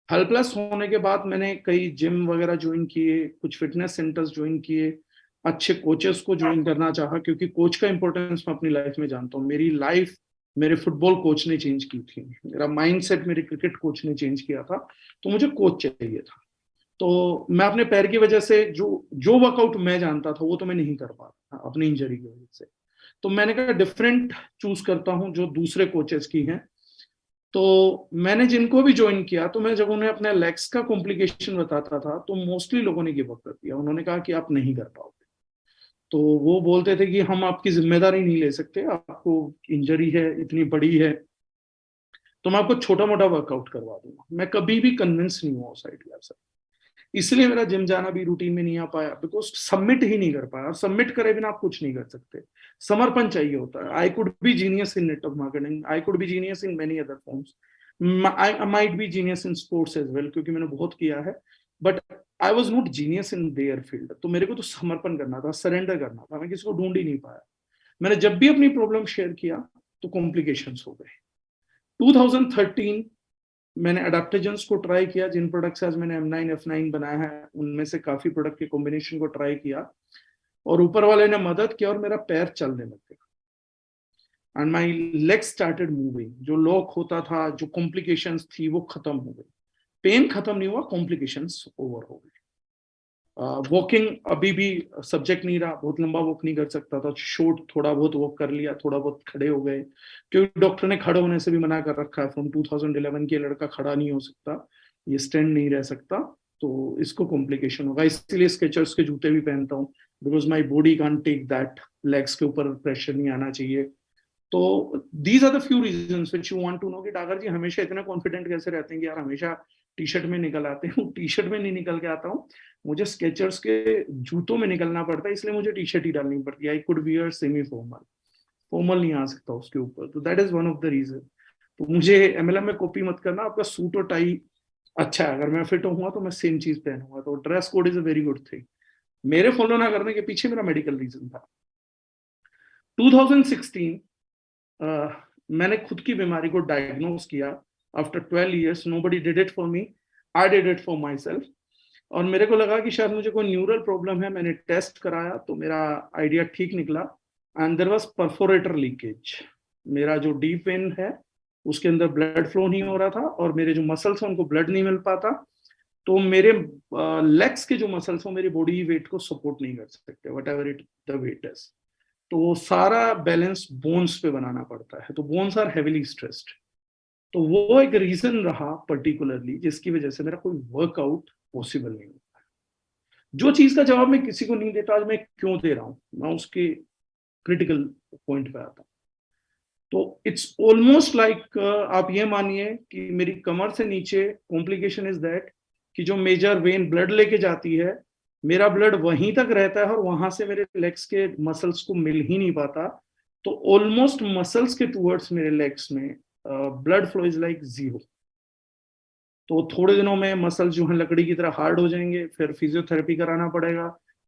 A: हेल्पलेस होने के बाद मैंने कई जिम वगैरह ज्वाइन किए, कुछ फिटनेस सेंटर्स ज्वाइन किए, अच्छे कोचेस को ज्वाइन करना चाहा, क्योंकि कोच का इंपॉर्टेंस मैं अपनी लाइफ में जानता हूँ। मेरी लाइफ मेरे फुटबॉल कोच ने चेंज की थी, मेरा माइंडसेट मेरे क्रिकेट कोच ने चेंज किया था, तो मुझे कोच चाहिए था। तो मैं अपने पैर की वजह से जो जो वर्कआउट मैं जानता था वो तो मैं नहीं कर पा रहा था अपनी इंजरी की वजह से। तो मैंने कहा डिफरेंट चूज करता हूं जो दूसरे कोचेस की हैं। तो मैंने जिनको भी ज्वाइन किया, तो मैं जब उन्हें अपने लेग्स का कॉम्प्लिकेशन बताता था तो मोस्टली लोगों ने गिव अप कर दिया। उन्होंने कहा कि आप नहीं कर पाओगे। तो वो बोलते थे कि हम आपकी जिम्मेदारी नहीं ले सकते, आपको इंजरी है इतनी बड़ी है तो मैं आपको छोटा मोटा वर्कआउट करवा दूंगा। मैं कभी भी कन्विंस नहीं हुआ उस आइडिया से, इसलिए मेरा जिम जाना भी रूटीन में नहीं आ पाया, बिकॉज सबमिट ही नहीं कर पाया। और सबमिट करे बिना आप कुछ नहीं कर सकते, समर्पण चाहिए होता है। I could be genius in network marketing, I could be genius in many other forms, I might be genius in sports as well, क्योंकि मैंने बहुत किया है, but I was not genius in their field. तो मेरे को तो समर्पण करना था, सरेंडर करना था, मैं किसी को ढूंढ ही नहीं पाया। मैंने जब भी अपनी प्रॉब्लम शेयर किया तो कॉम्प्लिकेशंस हो गए। 2013 मैंने अडेप्टोजेंस को ट्राई किया, जिन प्रोडक्ट से आज मैंने M9 F9 बनाया है उनमें से काफी प्रोडक्ट के कॉम्बिनेशन को ट्राई किया, और ऊपर वाले ने मदद किया और मेरा पैर चलने लग गया and my leg started moving. जो लॉक होता था, जो कॉम्प्लिकेशंस थी वो खत्म हो गई। पेन खत्म नहीं हुआ, कॉम्प्लिकेशंस ओवर हो गई। वॉकिंग अभी भी सब्जेक्ट नहीं रहा, बहुत लंबा वॉक नहीं कर सकता था, शॉर्ट थोड़ा बहुत वॉक कर लिया, थोड़ा बहुत खड़े हो गए, क्योंकि डॉक्टर ने खड़े होने से भी मना कर रखा है फ्रॉम 2011 के, लड़का खड़ा नहीं हो सकता, ये स्टैंड नहीं रह सकता, तो इसको कॉम्प्लिकेशन होगा। इसीलिए स्केचर्स के जूते भी पहनता हूँ, because my body can't take that, legs के ऊपर प्रेशर नहीं आना चाहिए। तो these are the few reasons which you want to know कि डागर जी हमेशा इतना कॉन्फिडेंट कैसे रहते हैं कि यार हमेशा टी शर्ट में निकल आते हैं। टी शर्ट में नहीं निकल के आता हूँ, मुझे स्केचर्स के जूतों में निकलना पड़ता है, इसलिए मुझे टी शर्ट ही डालनी पड़ती है। I could wear semi formal, formal नहीं आ सकता उसके ऊपर, तो that is one of the reason. तो मुझे एमएलएम में कॉपी मत करना, आपका सूट और टाई अच्छा है, अगर मैं फिट हुआ तो मैं सेम चीज पहनूंगा। तो dress code is a very good thing. मेरे फॉलो ना करने के पीछे मेरा मेडिकल रीजन था। 2016 मैंने खुद की बीमारी को डायग्नोज किया। After 12 years nobody did it for me, I did it for my self. और मेरे को लगा कि शायद मुझे कोई न्यूरल प्रॉब्लम है। मैंने टेस्ट कराया तो मेरा आइडिया ठीक निकला, and there was perforator leakage. मेरा जो डीप वेन है उसके अंदर ब्लड फ्लो नहीं हो रहा था, और मेरे जो मसल्स हैं उनको ब्लड नहीं मिल पाता, तो मेरे लेग्स के जो मसल्स हैं मेरी बॉडी वेट को सपोर्ट नहीं कर सकते, whatever it the weight is. तो सारा बैलेंस बोन्स पे बनाना पड़ता है, तो बोन्स आर हेविली स्ट्रेस्ड। तो वो एक रीजन रहा पर्टिकुलरली जिसकी वजह से मेरा कोई वर्कआउट पॉसिबल नहीं होता। जो चीज का जवाब मैं किसी को नहीं देता, आज मैं क्यों दे रहा हूं, मैं उसके क्रिटिकल पॉइंट पे आता हूं। तो इट्स ऑलमोस्ट लाइक आप ये मानिए कि मेरी कमर से नीचे कॉम्प्लिकेशन इज दैट कि जो मेजर वेन ब्लड लेके जाती है, मेरा ब्लड वहीं तक रहता है और वहां से मेरे लेग्स के मसल्स को मिल ही नहीं पाता। तो ऑलमोस्ट मसल्स के टूवर्ड्स मेरे लेग्स में blood flow is like zero. तो थोड़े दिनों में मसल जो है लकड़ी की तरह हार्ड हो जाएंगे, फिर फिजियोथेरेपी कराना पड़ेगा,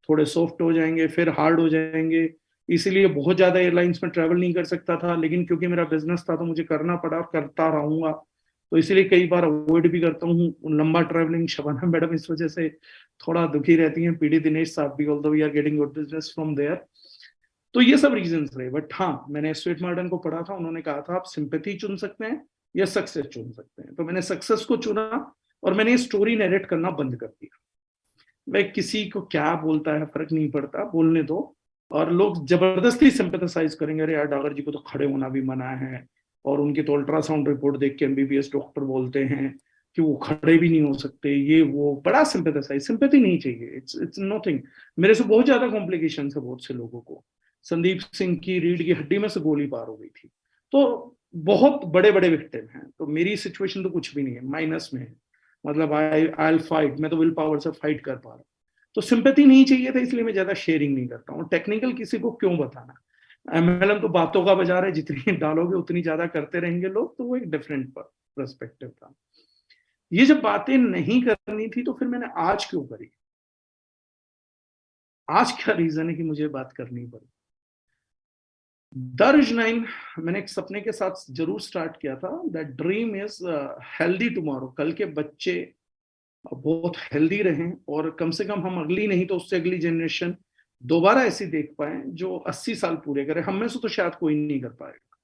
A: थोड़े सॉफ्ट हो जाएंगे, फिर हार्ड हो जाएंगे। इसीलिए बहुत ज्यादा एयरलाइंस में ट्रैवल नहीं कर सकता था, लेकिन क्योंकि मेरा बिजनेस था तो मुझे करना पड़ा और करता रहूंगा। तो इसीलिए कई बार अवॉइड भी करता हूँ लंबा ट्रैवलिंग। शबाना मैडम इस वजह से थोड़ा दुखी रहती हैं, पीडी दिनेश साहब भी, although we are getting good business from there. तो ये सब रीजंस रहे। बट हाँ, मैंने स्ट्रीट मार्टन को पढ़ा था, उन्होंने कहा था आप सिंपैथी चुन सकते हैं या सक्सेस चुन सकते हैं। तो मैंने सक्सेस को चुना और मैंने ये स्टोरी नरेट करना बंद कर दिया। मैं किसी को क्या बोलता है फर्क नहीं पड़ता, बोलने दो। और लोग जबरदस्ती सिंपैथेसाइज करेंगे, अरे यार डागर जी को तो खड़े होना भी मना है, और उनकी तो अल्ट्रासाउंड रिपोर्ट देख के एमबीबीएस डॉक्टर बोलते हैं कि वो खड़े भी नहीं हो सकते, ये वो बड़ा सिंपैथेसाइज। सिंपैथी नहीं चाहिए, इट्स नथिंग। मेरे से बहुत ज्यादा कॉम्प्लिकेशन है बहुत से लोगों को। संदीप सिंह की रीढ़ की हड्डी में से गोली पार हो गई थी। तो बहुत बड़े बड़े विक्टिम हैं। तो मेरी सिचुएशन तो कुछ भी नहीं है, माइनस में है। मतलब आई फाइट, मैं तो विल पावर से फाइट कर पा रहा हूँ। तो सिंपैथी नहीं चाहिए था, इसलिए मैं ज्यादा शेयरिंग नहीं करता हूँ। टेक्निकल किसी को क्यों बताना, एमएलएम तो बातों का बाजार है, जितनी डालोगे उतनी ज्यादा करते रहेंगे लोग। तो वो एक डिफरेंट पर्सपेक्टिव था। ये जब बातें नहीं करनी थी तो फिर मैंने आज क्यों करी, आज क्या रीजन है कि मुझे बात करनी पड़ी। दर्ज 9 मैंने एक सपने के साथ जरूर स्टार्ट किया था, that dream is healthy tomorrow. कल के बच्चे बहुत हेल्दी रहें, और कम से कम हम अगली नहीं तो उससे अगली जनरेशन दोबारा ऐसी देख पाए जो 80 साल पूरे करे। हम में से तो शायद कोई नहीं कर पाएगा,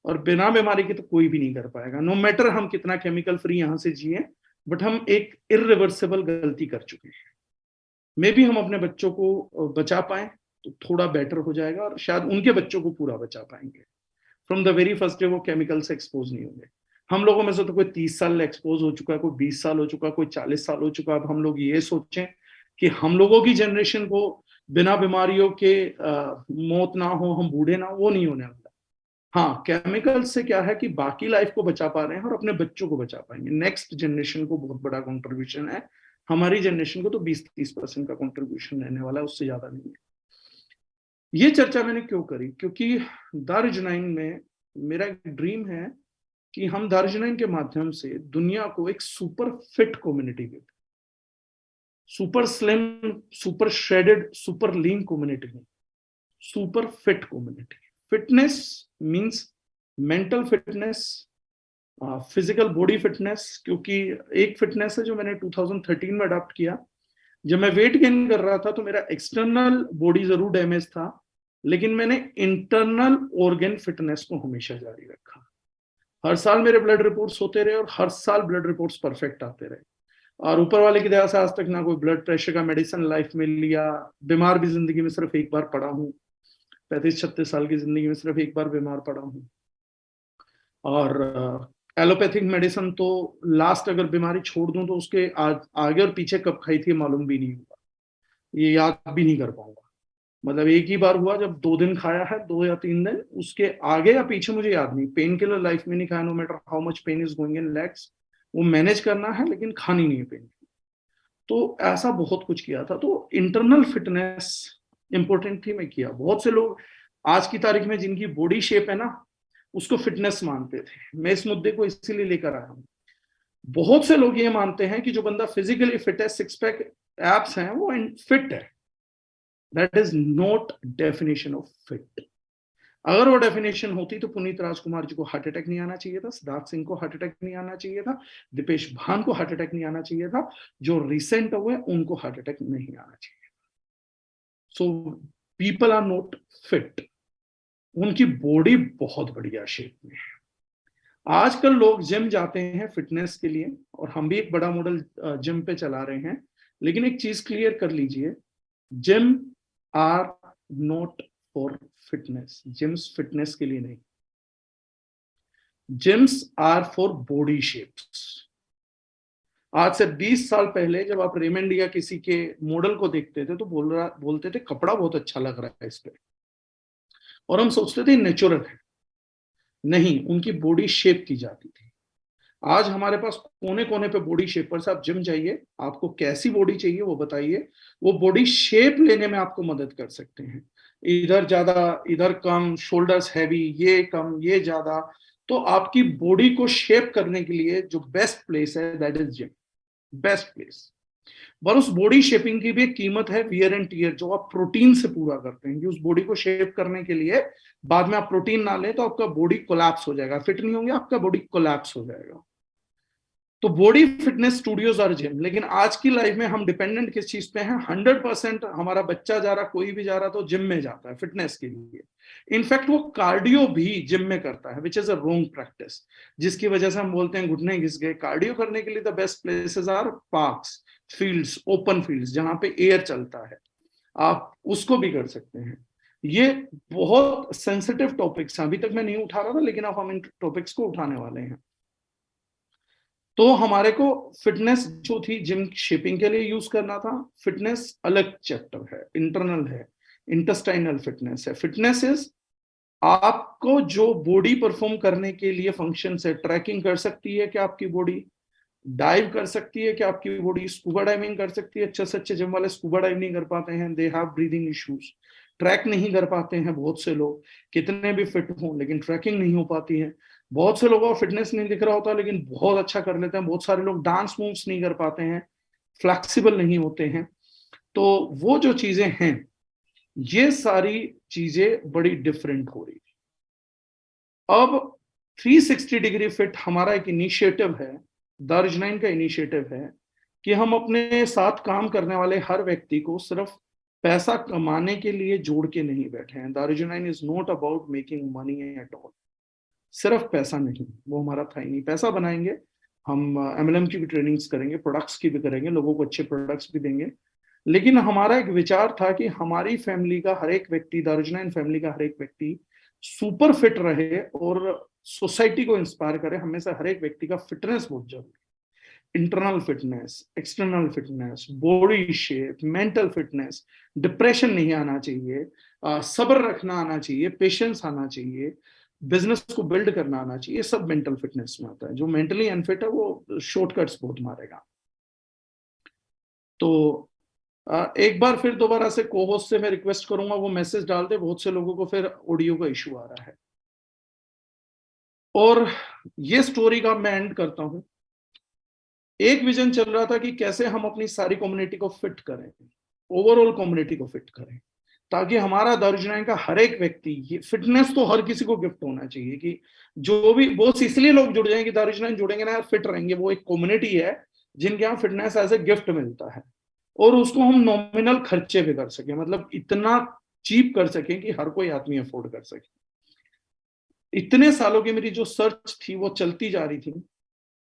A: और बिना बीमारी के तो कोई भी नहीं कर पाएगा, नो मैटर हम कितना केमिकल फ्री यहां से जिए। बट हम एक इरिवर्सिबल गलती कर चुके हैं। मे भी हम अपने बच्चों को बचा पाए तो थोड़ा बेटर हो जाएगा, और शायद उनके बच्चों को पूरा बचा पाएंगे। From the very first day वो केमिकल से एक्सपोज नहीं होंगे। हम लोगों में से तो कोई 30 साल एक्सपोज हो चुका है, कोई 20 साल हो चुका है, कोई 40 साल हो चुका है। अब हम लोग ये सोचें कि हम लोगों की जनरेशन को बिना बीमारियों के मौत ना हो, हम बूढ़े ना हो, वो नहीं होने वाला। हाँ, केमिकल से क्या है कि बाकी लाइफ को बचा पा रहे हैं और अपने बच्चों को बचा पाएंगे। नेक्स्ट जनरेशन को बहुत बड़ा कंट्रीब्यूशन है। हमारी जनरेशन को तो 20-30% का कंट्रीब्यूशन रहने वाला है, उससे ज्यादा नहीं है। ये चर्चा मैंने क्यों करी? क्योंकि दारुजनाइन में मेरा एक ड्रीम है कि हम दारुजनाइन के माध्यम से दुनिया को एक सुपर फिट कम्युनिटी दें, super slim, super shredded, super lean community में, super fit community. Fitness means mental fitness, physical body fitness. क्योंकि एक फिटनेस है जो मैंने 2013 में अडॉप्ट किया। जब मैं वेट गेन कर रहा था तो मेरा एक्सटर्नल बॉडी जरूर डैमेज था, लेकिन मैंने इंटरनल ऑर्गन फिटनेस को हमेशा जारी रखा। हर साल मेरे ब्लड रिपोर्ट्स होते रहे और हर साल ब्लड रिपोर्ट्स परफेक्ट आते रहे। और ऊपर वाले की दया से आज तक ना कोई ब्लड प्रेशर का मेडिसिन लाइफ में लिया। बीमार भी जिंदगी में सिर्फ एक बार पड़ा हूँ, 35-36 साल की जिंदगी में सिर्फ एक बार बीमार पड़ा हूँ। और एलोपैथिक मेडिसिन तो लास्ट अगर बीमारी छोड़ दूं तो उसके आगे और पीछे कब खाई थी मालूम भी नहीं हुआ, ये याद भी नहीं कर पाऊंगा। मतलब एक ही बार हुआ जब 2 दिन खाया है, 2 या 3 दिन, उसके आगे या पीछे मुझे याद नहीं। पेन किलर लाइफ में नहीं खाया, no matter how much pain is going in legs, वो मैनेज करना है लेकिन खानी नहीं है पेन। तो ऐसा बहुत कुछ किया था। तो इंटरनल फिटनेस इंपॉर्टेंट थी, मैं किया। बहुत से लोग आज की तारीख में जिनकी बॉडी शेप है ना, उसको फिटनेस मानते थे। मैं इस मुद्दे को इसीलिए लेकर आया हूँ। बहुत से लोग ये मानते हैं कि जो बंदा फिजिकली फिट है, 6 पैक एब्स हैं, वो फिट है। That is not definition of fit. अगर वो डेफिनेशन होती तो पुनीत राजकुमार जी को हार्ट अटैक नहीं आना चाहिए था, सिद्धार्थ सिंह को हार्ट अटैक नहीं आना चाहिए था, दीपेश भान को हार्ट अटैक नहीं आना चाहिए था, जो रिसेंट हुए उनको हार्ट अटैक नहीं आना चाहिए। So people are not fit, उनकी बॉडी बहुत बढ़िया शेप में है। आजकल लोग जिम जाते हैं फिटनेस के लिए, और हम भी एक बड़ा मॉडल जिम पे चला रहे हैं। लेकिन एक चीज क्लियर कर लीजिए, gym are not for fitness. Gyms fitness के लिए नहीं, gyms are for body shapes. आज से 20 साल पहले जब आप रेमंड या किसी के मॉडल को देखते थे तो बोलते थे कपड़ा बहुत अच्छा लग रहा है इस पे, और हम सोचते थे नेचुरल है। नहीं, उनकी बॉडी शेप की जाती थी। आज हमारे पास कोने कोने पे बॉडी शेपर्स। आप जिम जाइए, आपको कैसी बॉडी चाहिए वो बताइए, वो बॉडी शेप लेने में आपको मदद कर सकते हैं। इधर ज्यादा, इधर कम, शोल्डर्स हैवी, ये कम, ये ज्यादा। तो आपकी बॉडी को शेप करने के लिए जो बेस्ट प्लेस है that is gym, best place. पर उस बॉडी शेपिंग की भी एक कीमत है, वियर एंड टीयर, जो आप प्रोटीन से पूरा करते हैं। कि उस बॉडी को शेप करने के लिए बाद में आप प्रोटीन ना लें तो आपका बॉडी कोलैप्स हो जाएगा, फिट नहीं होंगे, आपका बॉडी कोलैप्स हो जाएगा। तो बॉडी फिटनेस स्टूडियोज और जिम। लेकिन आज की लाइफ में हम डिपेंडेंट किस चीज पे हैं? 100% हमारा बच्चा जा रहा, कोई भी जा रहा तो जिम में जाता है फिटनेस के लिए। इनफैक्ट वो कार्डियो भी जिम में करता है, which is a wrong practice, जिसकी वजह से हम बोलते हैं घुटने घिस गए। कार्डियो करने के लिए the best places are parks, fields, open fields, जहां पे एयर चलता है। आप उसको भी कर सकते हैं। ये बहुत सेंसिटिव टॉपिक्स हैं, अभी तक मैं नहीं उठा रहा था, लेकिन अब हम इन टॉपिक्स को उठाने वाले हैं। तो हमारे को फिटनेस जो थी जिम शेपिंग के लिए यूज करना था। फिटनेस अलग चैप्टर है, इंटरनल है, इंटेस्टाइनल फिटनेस है। फिटनेस इज आपको जो बॉडी परफॉर्म करने के लिए फंक्शन है, ट्रैकिंग कर सकती है कि आपकी बॉडी डाइव कर सकती है, कि आपकी बॉडी स्कूबा डाइविंग कर सकती है। अच्छे से अच्छे जिम वाले स्कूबा डाइव नहीं कर पाते हैं, they have breathing issues, track नहीं कर पाते हैं। बहुत से लोग कितने भी फिट हों लेकिन ट्रैकिंग नहीं हो पाती है। बहुत से लोगों को फिटनेस नहीं दिख रहा होता लेकिन बहुत अच्छा कर लेते हैं। बहुत सारे लोग डांस मूव्स नहीं कर पाते हैं, फ्लेक्सिबल नहीं होते हैं। तो वो जो चीजें हैं, ये सारी चीजें बड़ी डिफरेंट हो रही है। अब 360 डिग्री फिट हमारा एक इनिशिएटिव है, दारुजनाइन का इनिशिएटिव है, कि हम अपने साथ काम करने वाले हर व्यक्ति को सिर्फ पैसा कमाने के लिए जोड़ के नहीं बैठे हैं। दारुजनाइन is not about making money at all. सिर्फ पैसा नहीं, वो हमारा था ही नहीं। पैसा बनाएंगे, हम एमएलएम की भी ट्रेनिंग्स करेंगे, प्रोडक्ट्स की भी करेंगे, लोगों को अच्छे प्रोडक्ट्स भी देंगे। लेकिन हमारा एक विचार था कि हमारी फैमिली का हर एक व्यक्ति, दारुजनाइन फैमिली का हर एक व्यक्ति सुपर फिट रहे और सोसाइटी को इंस्पायर करे। हमेशा हर एक व्यक्ति का फिटनेस बहुत जरूरी है। Internal fitness, external fitness, body shape, mental fitness, depression नहीं आना चाहिए, सब्र रखना आना चाहिए, पेशेंस आना चाहिए, बिजनेस को बिल्ड करना आना चाहिए। ये सब मेंटल फिटनेस में आता है। जो मेंटली अनफिट है वो शॉर्टकट्स बहुत मारेगा। तो एक बार फिर दोबारा से कोहोस्ट से मैं रिक्वेस्ट करूंगा वो मैसेज डाल दे। बहुत से लोगों को फिर ऑडियो का इशू आ रहा है। और ये स्टोरी का मैं एंड करता हूं। एक विजन चल रहा था कि कैसे हम अपनी सारी कम्युनिटी को फिट करें, ओवरऑल कम्युनिटी को फिट करें, ताकि हमारा दारुजनाइन का हर एक व्यक्ति, ये फिटनेस तो हर किसी को गिफ्ट होना चाहिए कि जो भी बहुत इसलिए लोग जुड़ जाएंगे, दारुजनाइन जुड़ेंगे ना यार, फिट रहेंगे। वो एक कम्युनिटी है जिनके यहाँ फिटनेस एज ए गिफ्ट मिलता है, और उसको हम नॉमिनल खर्चे पे कर सके, मतलब इतना चीप कर सके कि हर कोई आदमी अफोर्ड कर सके। इतने सालों की मेरी जो सर्च थी वो चलती जा रही थी,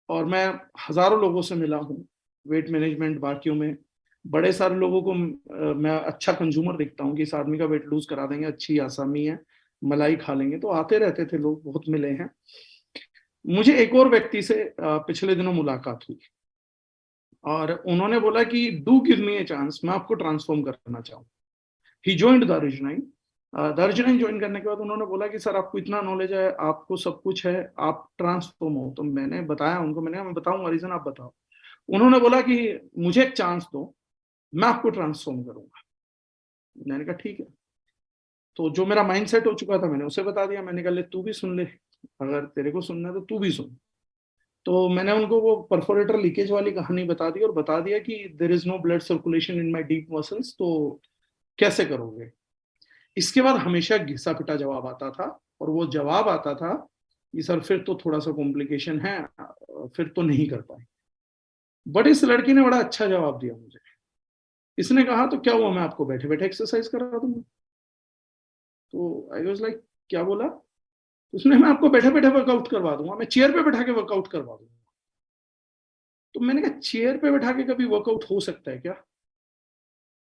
A: और मैं हजारों लोगों से मिला हूँ वेट मैनेजमेंट बाकियों में। बड़े सारे लोगों को मैं अच्छा कंज्यूमर दिखता हूँ कि इस आदमी का वेट लूज करा देंगे, अच्छी आसामी है, मलाई खा लेंगे। तो आते रहते थे लोग, बहुत मिले हैं। मुझे एक और व्यक्ति से पिछले दिनों मुलाकात हुई, और उन्होंने बोला कि do give me a chance, मैं आपको ट्रांसफॉर्म करना चाहूँ। ही ज्वाइंट दारुजनाइन। दारुजनाइन ज्वाइन करने के बाद उन्होंने बोला कि सर आपको इतना नॉलेज है, आपको सब कुछ है, आप ट्रांसफॉर्म हो। तो मैंने बताया उनको, मैंने कहा मैं बताऊंगा रीजन, आप बताओ। उन्होंने बोला कि मुझे एक चांस दो, मैं आपको ट्रांसफॉर्म करूंगा। मैंने कहा ठीक है। तो जो मेरा माइंड सेट हो चुका था मैंने उसे बता दिया। मैंने कहा ले तू भी सुन ले, अगर तेरे को सुनना है तो तू भी सुन। तो मैंने उनको वो परफोरेटर लीकेज वाली कहानी बता दी, और बता दिया कि there is no blood circulation in my deep muscles, तो कैसे करोगे। इसके बाद हमेशा घिसा पिटा जवाब आता था, और वो जवाब आता था कि सर फिर तो थोड़ा सा कॉम्प्लिकेशन है, फिर तो नहीं कर पाए। बट इस लड़की ने बड़ा अच्छा जवाब दिया मुझे। इसने कहा तो क्या हुआ, मैं आपको बैठे बैठे एक्सरसाइज करा दूंगा। तो आई वाज लाइक क्या बोला। उसने मैं आपको बैठे बैठे वर्कआउट करवा दूंगा, मैं चेयर पे बैठा के वर्कआउट करवा दूंगा। तो मैंने कहा चेयर पे बैठा के कभी वर्कआउट हो सकता है क्या।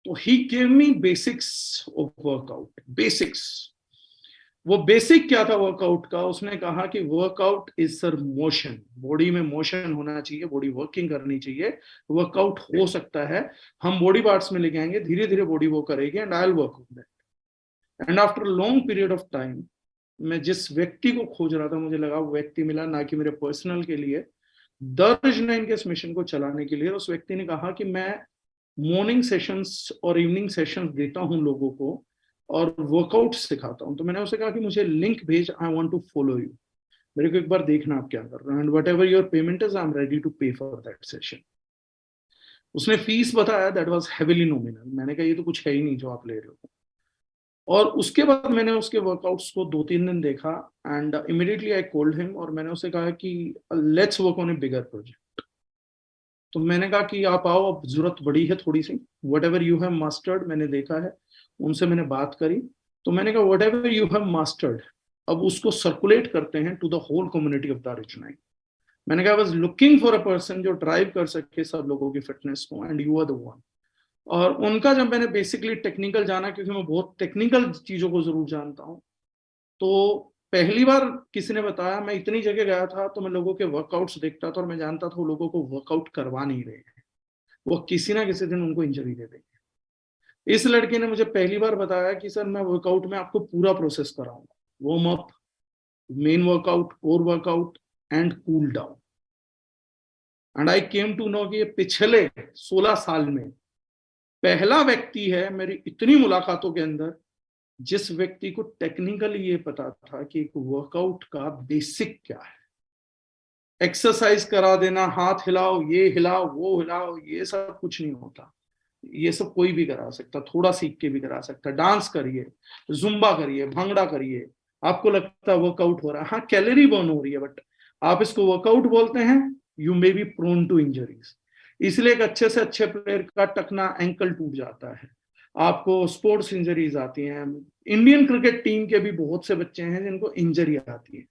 A: तो he gave me basics of workout, basics. वो बेसिक क्या था वर्कआउट का, उसने कहा कि workout is sir motion, body में मोशन होना चाहिए, बॉडी वर्किंग करनी चाहिए, वर्कआउट हो सकता है। हम बॉडी पार्ट्स में लेके आएंगे, धीरे धीरे बॉडी वो करेगी, and I will work on that. And after long period of time, मैं जिस व्यक्ति को खोज रहा था मुझे लगा वो व्यक्ति मिला, ना कि मेरे पर्सनल के लिए, दर्ज9 के इस मिशन को चलाने के लिए। उस व्यक्ति ने कहा कि मैं मॉर्निंग सेशंस और इवनिंग सेशंस देता हूं लोगों को, और वर्कआउट सिखाता हूं। तो मैंने उसे कहा कि मुझे लिंक भेज, I want to follow you, मेरे को एक बार देखना आप क्या कर रहे हो, and whatever your payment is I am ready to pay for that session. उसने फीस बताया, दैट वाज हेविली नॉमिनल। मैंने कहा ये तो कुछ है ही नहीं जो आप ले रहे हो। और उसके बाद मैंने उसके वर्कआउट्स को 2-3 दिन देखा, and immediately I called him, और मैंने उसे कहा कि let's work on A bigger project. तो मैंने कहा कि आप आओ, अब जरूरत बड़ी है थोड़ी सी, what ever you have mastered, मैंने देखा है। उनसे मैंने बात करी, तो मैंने कहा what ever you have mastered, अब उसको सर्कुलेट करते हैं to the whole community of दारुजनाइन। मैंने कहा I was looking for a person जो ड्राइव कर सके सब लोगों की फिटनेस को, and you are the one. और उनका जब मैंने बेसिकली टेक्निकल जाना, क्योंकि मैं बहुत टेक्निकल चीजों को जरूर जानता हूँ, तो पहली बार किसी ने बताया, मैं इतनी जगह गया था तो मैं लोगों के वर्कआउट्स देखता था, और मैं जानता था वो लोगों को वर्कआउट करवा नहीं रहे हैं, वो किसी ना किसी दिन उनको इंजरी दे देंगे। इस लड़के ने मुझे पहली बार बताया कि सर मैं वर्कआउट में आपको पूरा प्रोसेस कराऊंगा, warm up, main workout, core workout, and cool down. And I came to know कि ये पिछले 16 साल में पहला व्यक्ति है मेरी इतनी मुलाकातों के अंदर जिस व्यक्ति को टेक्निकली ये पता था कि एक वर्कआउट का बेसिक क्या है। एक्सरसाइज करा देना, हाथ हिलाओ, ये हिलाओ, वो हिलाओ, ये सब कुछ नहीं होता। ये सब कोई भी करा सकता, थोड़ा सीख के भी करा सकता। डांस करिए, जुम्बा करिए, भांगड़ा करिए, आपको लगता है वर्कआउट हो रहा है, हाँ कैलोरी बर्न हो रही है, बट आप इसको वर्कआउट बोलते हैं, you may be prone to injuries. इसलिए एक अच्छे से अच्छे प्लेयर का टकना, एंकल टूट जाता है, आपको स्पोर्ट्स इंजरीज आती हैं। इंडियन क्रिकेट टीम के भी बहुत से बच्चे हैं जिनको इंजरी आती है।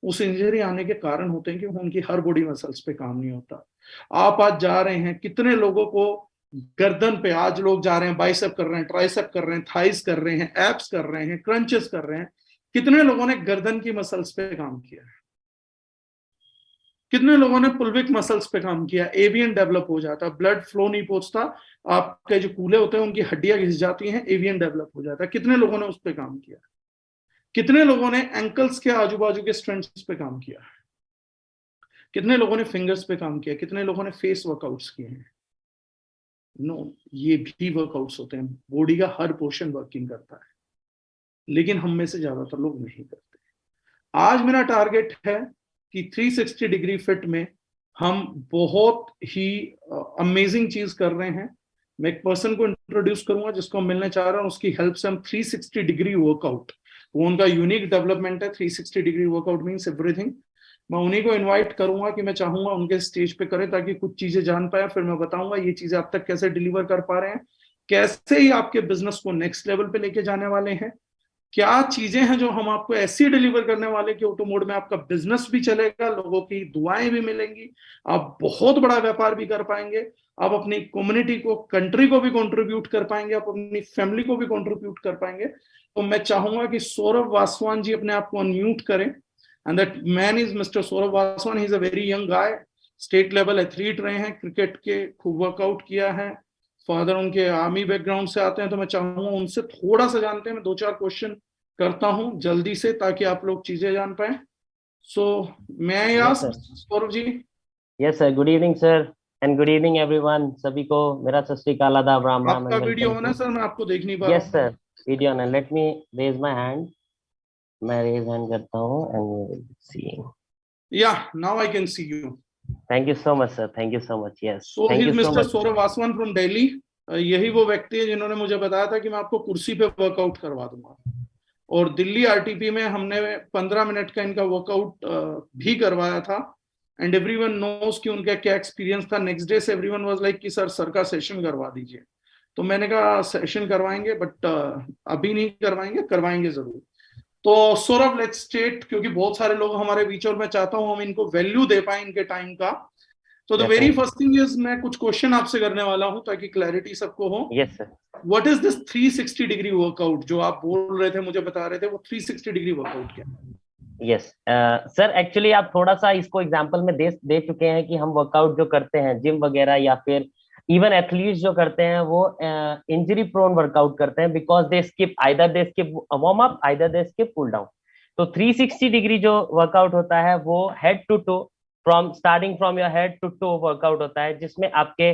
A: उस इंजरी आने के कारण होते हैं कि उनकी हर बॉडी मसल्स पे काम नहीं होता। आप आज जा रहे हैं, कितने लोगों को गर्दन पे आज लोग जा रहे हैं, बाइसेप कर रहे हैं, ट्राइसेप कर रहे हैं, थाइस कर रहे हैं, एप्स कर रहे हैं, क्रंचेस कर रहे हैं, कितने लोगों ने गर्दन की मसल्स पे काम किया है? कितने लोगों ने पुल्विक मसल्स पे काम किया? एवियन डेवलप हो जाता, ब्लड फ्लो नहीं पहुंचता, आपके जो कूल्हे होते हैं उनकी हड्डियां घिस जाती हैं, एवियन डेवलप हो जाता है। कितने लोगों ने उस पे काम किया? कितने लोगों ने एंकल्स के आजू बाजू के स्ट्रेंथ्स पे काम किया? कितने लोगों ने फिंगर्स पे काम किया? कितने लोगों ने फेस वर्कआउट्स किए हैं? नो, ये भी वर्कआउट्स होते हैं, बॉडी का हर पोर्शन वर्किंग करता है, लेकिन हम में से ज्यादातर लोग नहीं करते। आज मेरा टारगेट है कि 360 डिग्री फिट में हम बहुत ही अमेजिंग चीज कर रहे हैं। मैं एक पर्सन को इंट्रोड्यूस करूंगा जिसको हम मिलने चाह रहे हैं, उसकी हेल्प से हम 360 डिग्री वर्कआउट, वो उनका यूनिक डेवलपमेंट है। 360 डिग्री वर्कआउट मीन्स एवरीथिंग। मैं उन्हीं को इनवाइट करूंगा कि मैं चाहूंगा उनके स्टेज पे करें, ताकि कुछ चीजें जान पाए, फिर मैं बताऊंगा ये चीजें आप तक कैसे डिलीवर कर पा रहे हैं, कैसे ही आपके बिजनेस को नेक्स्ट लेवल पे लेके जाने वाले हैं, क्या चीजें हैं जो हम आपको ऐसी डिलीवर करने वाले कि ऑटो मोड में आपका बिजनेस भी चलेगा, लोगों की दुआएं भी मिलेंगी, आप बहुत बड़ा व्यापार भी कर पाएंगे, आप अपनी कम्युनिटी को, कंट्री को भी कंट्रीब्यूट कर पाएंगे, आप अपनी फैमिली को भी कंट्रीब्यूट कर पाएंगे। तो मैं चाहूंगा कि सौरभ वासवान जी अपने आप को अनम्यूट करें। And that man is mister Saurabh Vaswan. He is a very young guy, state level athlete रहे हैं, क्रिकेट के खूब वर्कआउट किया है, फादर उनके आर्मी बैकग्राउंड से आते हैं। तो मैं चाहूंगा उनसे थोड़ा सा जानते हैं, मैं दो चार क्वेश्चन करता हूं जल्दी से ताकि आप लोग चीजें जान पाए। सो मैं I
B: yes sir.
A: Ask Saurabh ji.
B: Yes sir, good evening sir, and good evening everyone. सभी को मेरा सत श्री अकाल, आदाब, राम राम
A: आपका
B: एंड
A: वीडियो
B: वेलकम
A: ऑन है
B: टू।
A: सर? मैं आपको देख नहीं पा रहा
B: यस
A: हूँ।
B: सर, वीडियो ऑन है। Let me raise my hand. मैं रेज हैंड करता हूँ and you will see.
A: Yeah, now I can see you.
B: Thank you so much sir, thank you so much. Yes,
A: so he
B: thank
A: is
B: you so
A: mister
B: much.
A: Saurabh Vaswan from Delhi. यही वो व्यक्ति है जिन्होंने मुझे बताया था कि मैं आपको कुर्सी पे वर्कआउट करवा दूंगा, और दिल्ली आरटीपी में हमने 15 मिनट का इनका वर्कआउट भी करवाया था। एंड एवरीवन नोज कि उनका क्या एक्सपीरियंस था। नेक्स्ट डे से एवरीवन वाज लाइक कि सर का सेशन करवा दीजिए। तो मैंने कहा सेशन करवाएंगे, बट अभी नहीं करवाएंगे, करवाएंगे जरूर। तो सौरभ, लेट्स स्टेट, क्योंकि बहुत सारे लोग हमारे बीच, और मैं चाहता हूं हम इनको वैल्यू दे पाए इनके टाइम का। तो the very
B: definitely.
A: First thing is, मैं कुछ क्वेश्चन आपसे करने वाला हूं ताकि क्लैरिटी सबको हो।
B: Yes sir.
A: What is this 360 degree workout जो आप बोल रहे थे, मुझे बता रहे थे, वो 360 डिग्री वर्कआउट क्या
B: यस सर, एक्चुअली आप थोड़ा सा इसको एग्जांपल में दे दे चुके हैं कि हम वर्कआउट जो करते हैं जिम वगैरह या फिर इवन एथलीट्स जो करते हैं वो इंजरी प्रोन वर्कआउट करते हैं, because they skip warm up, either they skip cool down. तो 360 डिग्री जो वर्कआउट होता है वो head to toe, from starting from your head to toe workout होता है, जिसमें आपके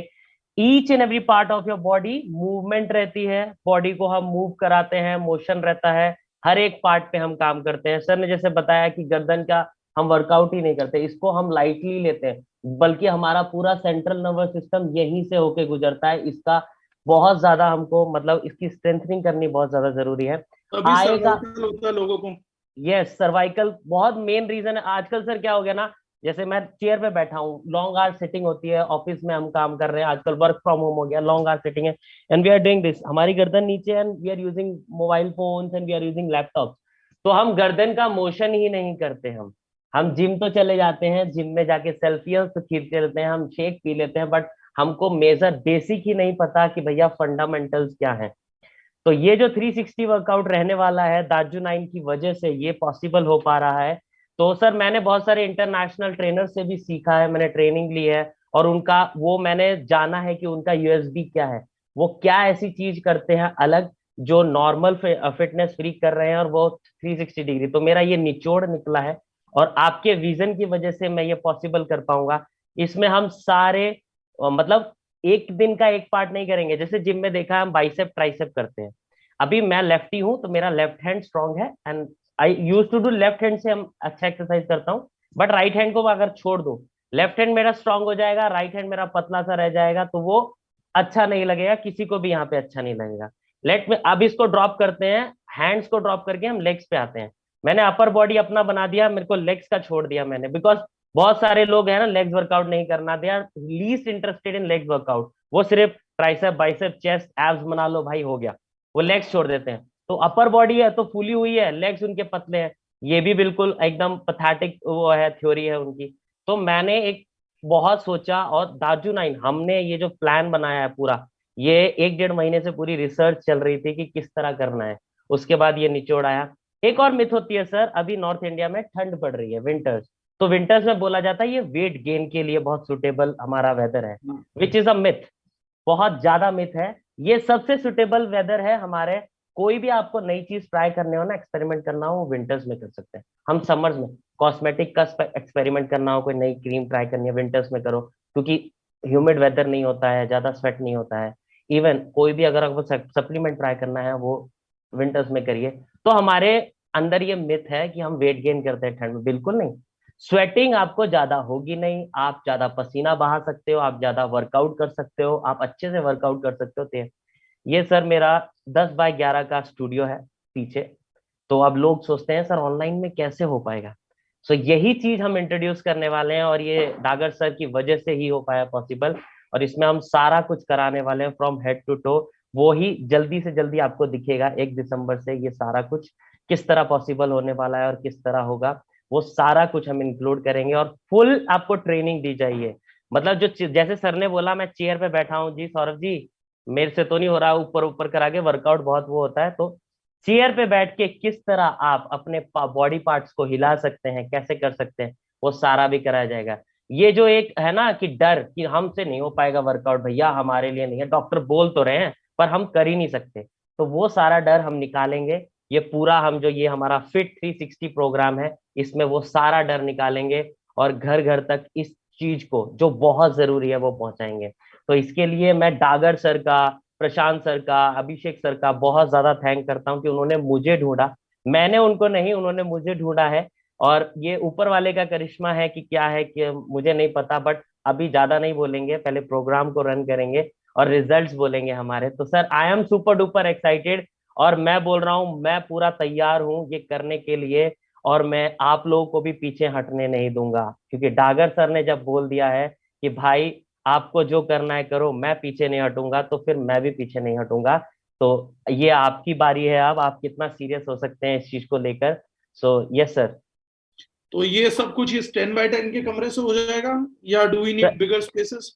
B: each and every part of your body movement रहती है। बॉडी को हम मूव कराते हैं, मोशन रहता है, हर एक पार्ट पे हम काम करते हैं। सर ने जैसे बताया कि गर्दन का हम वर्कआउट ही नहीं करते, इसको हम लाइटली लेते हैं, बल्कि हमारा पूरा सेंट्रल नर्वस सिस्टम यहीं से होके गुजरता है। इसका बहुत ज्यादा हमको मतलब इसकी स्ट्रेंथनिंग करनी बहुत ज्यादा जरूरी है।
A: है? अभी
B: आएगा।
A: सर्वाइकल होता है लोगों को।
B: यस, सर्वाइकल बहुत मेन रीजन है आजकल। सर क्या हो गया ना, जैसे मैं चेयर पे बैठा हूँ, लॉन्ग आवर सिटिंग होती है, ऑफिस में हम काम कर रहे हैं, आजकल वर्क फ्रॉम होम हो गया, लॉन्ग आवर सिटिंग है, and we are doing this, हमारी गर्दन नीचे, and we are using mobile phones and we are using laptop. तो हम गर्दन का मोशन ही नहीं करते। हम जिम तो चले जाते हैं, जिम में जाके सेल्फियां तो खींचते रहते हैं, हम शेक पी लेते हैं, बट हमको मेजर बेसिक ही नहीं पता कि भैया फंडामेंटल्स क्या है। तो ये जो 360 वर्कआउट रहने वाला है, दाजू 9 की वजह से ये पॉसिबल हो पा रहा है। तो सर मैंने बहुत सारे इंटरनेशनल ट्रेनर से भी सीखा है, मैंने ट्रेनिंग ली है, और उनका वो मैंने जाना है कि उनका यूएसबी क्या है, वो क्या ऐसी चीज करते हैं अलग जो नॉर्मल फिटनेस फ्री कर रहे हैं, और वो 360 डिग्री। तो मेरा ये निचोड़ निकला है, और आपके विजन की वजह से मैं ये पॉसिबल कर पाऊंगा। इसमें हम सारे मतलब एक दिन का एक पार्ट नहीं करेंगे। जैसे जिम में देखा है हम बाइसेप ट्राइसेप करते हैं, अभी मैं लेफ्टी हूं तो मेरा लेफ्ट हैंड स्ट्रांग है, and I use to do left hand से हम अच्छा एक्सरसाइज करता हूँ। बट राइट हैंड को मैं अगर छोड़ दूं, लेफ्ट हैंड मेरा स्ट्रांग हो जाएगा, राइट हैंड मेरा पतला सा रह जाएगा, तो वो अच्छा नहीं लगेगा, किसी को भी यहाँ पे अच्छा नहीं लगेगा। लेट में अब इसको ड्रॉप करते हैं, हैंड्स को ड्रॉप करके हम लेग्स पे आते हैं। मैंने अपर बॉडी अपना बना दिया, मेरे को लेग्स का छोड़ दिया मैंने, बिकॉज बहुत सारे लोग हैं ना लेग्स वर्कआउट नहीं करना, they are least interested in legs workout. वो सिर्फ ट्राइसेप बाइसेप चेस्ट एब्स बना लो भाई, हो गया, वो लेग्स छोड़ देते हैं। तो अपर बॉडी है तो फूली हुई है, लेग्स उनके पतले हैं, ये भी बिल्कुल एकदम पथेटिक वो है, थ्योरी है उनकी। तो मैंने एक बहुत सोचा, और दाजू 9 हमने ये जो प्लान बनाया है पूरा, ये 1 डेढ़ महीने से पूरी रिसर्च चल रही थी कि किस तरह करना है। उसके बाद ये निचोड़ आया। एक और मिथ होती है सर, अभी नॉर्थ इंडिया में ठंड पड़ रही है, विंटर्स, तो विंटर्स में बोला जाता है ये वेट गेन के लिए बहुत सुटेबल हमारा वेदर है,
A: हाँ,
B: विच इज अ मिथ, बहुत ज्यादा मिथ है। ये सबसे सुटेबल वेदर है हमारे, कोई भी आपको नई चीज ट्राई करने हो ना, एक्सपेरिमेंट करना हो, विंटर्स में कर सकते हैं हम। समर्स में कॉस्मेटिक का एक्सपेरिमेंट करना हो, कोई नई क्रीम ट्राई करनी है, विंटर्स में करो, क्योंकि ह्यूमिड वेदर नहीं होता है, ज्यादा स्वेट नहीं होता है। इवन कोई भी अगर आपको सप्लीमेंट ट्राई करना है वो विंटर्स में करिए। तो हमारे अंदर ये मिथ है कि हम वेट गेन करते हैं ठंड में, बिल्कुल नहीं। स्वेटिंग आपको ज्यादा होगी नहीं, आप ज्यादा पसीना बहा सकते हो, आप ज्यादा वर्कआउट कर सकते हो, आप अच्छे से वर्कआउट कर सकते हो। तो ये सर मेरा 10 बाय 11 का स्टूडियो है पीछे। तो अब लोग सोचते हैं सर ऑनलाइन में कैसे हो पाएगा, सो यही चीज हम इंट्रोड्यूस करने वाले हैं, और ये डागर सर की वजह से ही हो पाया पॉसिबल। और इसमें हम सारा कुछ कराने वाले हैं फ्रॉम हेड टू टो, वो ही जल्दी से जल्दी आपको दिखेगा 1 दिसंबर से, ये सारा कुछ किस तरह पॉसिबल होने वाला है और किस तरह होगा, वो सारा कुछ हम इंक्लूड करेंगे। और फुल आपको ट्रेनिंग दी जाइए, मतलब जो जैसे सर ने बोला मैं चेयर पे बैठा हूँ जी सौरभ जी, मेरे से तो नहीं हो रहा, ऊपर ऊपर करा के वर्कआउट बहुत वो होता है, तो चेयर पे बैठ के किस तरह आप अपने बॉडी पार्ट्स को हिला सकते हैं, कैसे कर सकते हैं, वो सारा भी कराया जाएगा। ये जो एक है ना कि डर कि हमसे नहीं हो पाएगा वर्कआउट, भैया हमारे लिए नहीं है, डॉक्टर बोल तो रहे हैं पर हम कर ही नहीं सकते, तो वो सारा डर हम निकालेंगे। ये पूरा हम जो ये हमारा फिट 360 प्रोग्राम है, इसमें वो सारा डर निकालेंगे और घर घर तक इस चीज को जो बहुत जरूरी है वो पहुंचाएंगे। तो इसके लिए मैं डागर सर का, प्रशांत सर का, अभिषेक सर का बहुत ज्यादा थैंक करता हूँ कि उन्होंने मुझे ढूंढा, मैंने उनको नहीं, उन्होंने मुझे ढूंढा है। और ये ऊपर वाले का करिश्मा है कि क्या है कि मुझे नहीं पता, बट अभी ज्यादा नहीं बोलेंगे, पहले प्रोग्राम को रन करेंगे और रिजल्ट्स बोलेंगे हमारे। तो sir I am super duper excited, और मैं बोल रहा हूँ मैं पूरा तैयार हूँ ये करने के लिए, और मैं आप लोगों को भी पीछे हटने नहीं दूंगा, क्योंकि डागर सर ने जब बोल दिया है कि भाई आपको जो करना है करो, मैं पीछे नहीं हटूंगा, तो फिर मैं भी पीछे नहीं हटूंगा। तो ये आपकी बारी है, अब आप कितना सीरियस हो सकते हैं इस चीज को लेकर। So yes sir.
A: तो ये सब कुछ इस 10 बाय 10 के कमरे से हो जाएगा या do we need bigger spaces?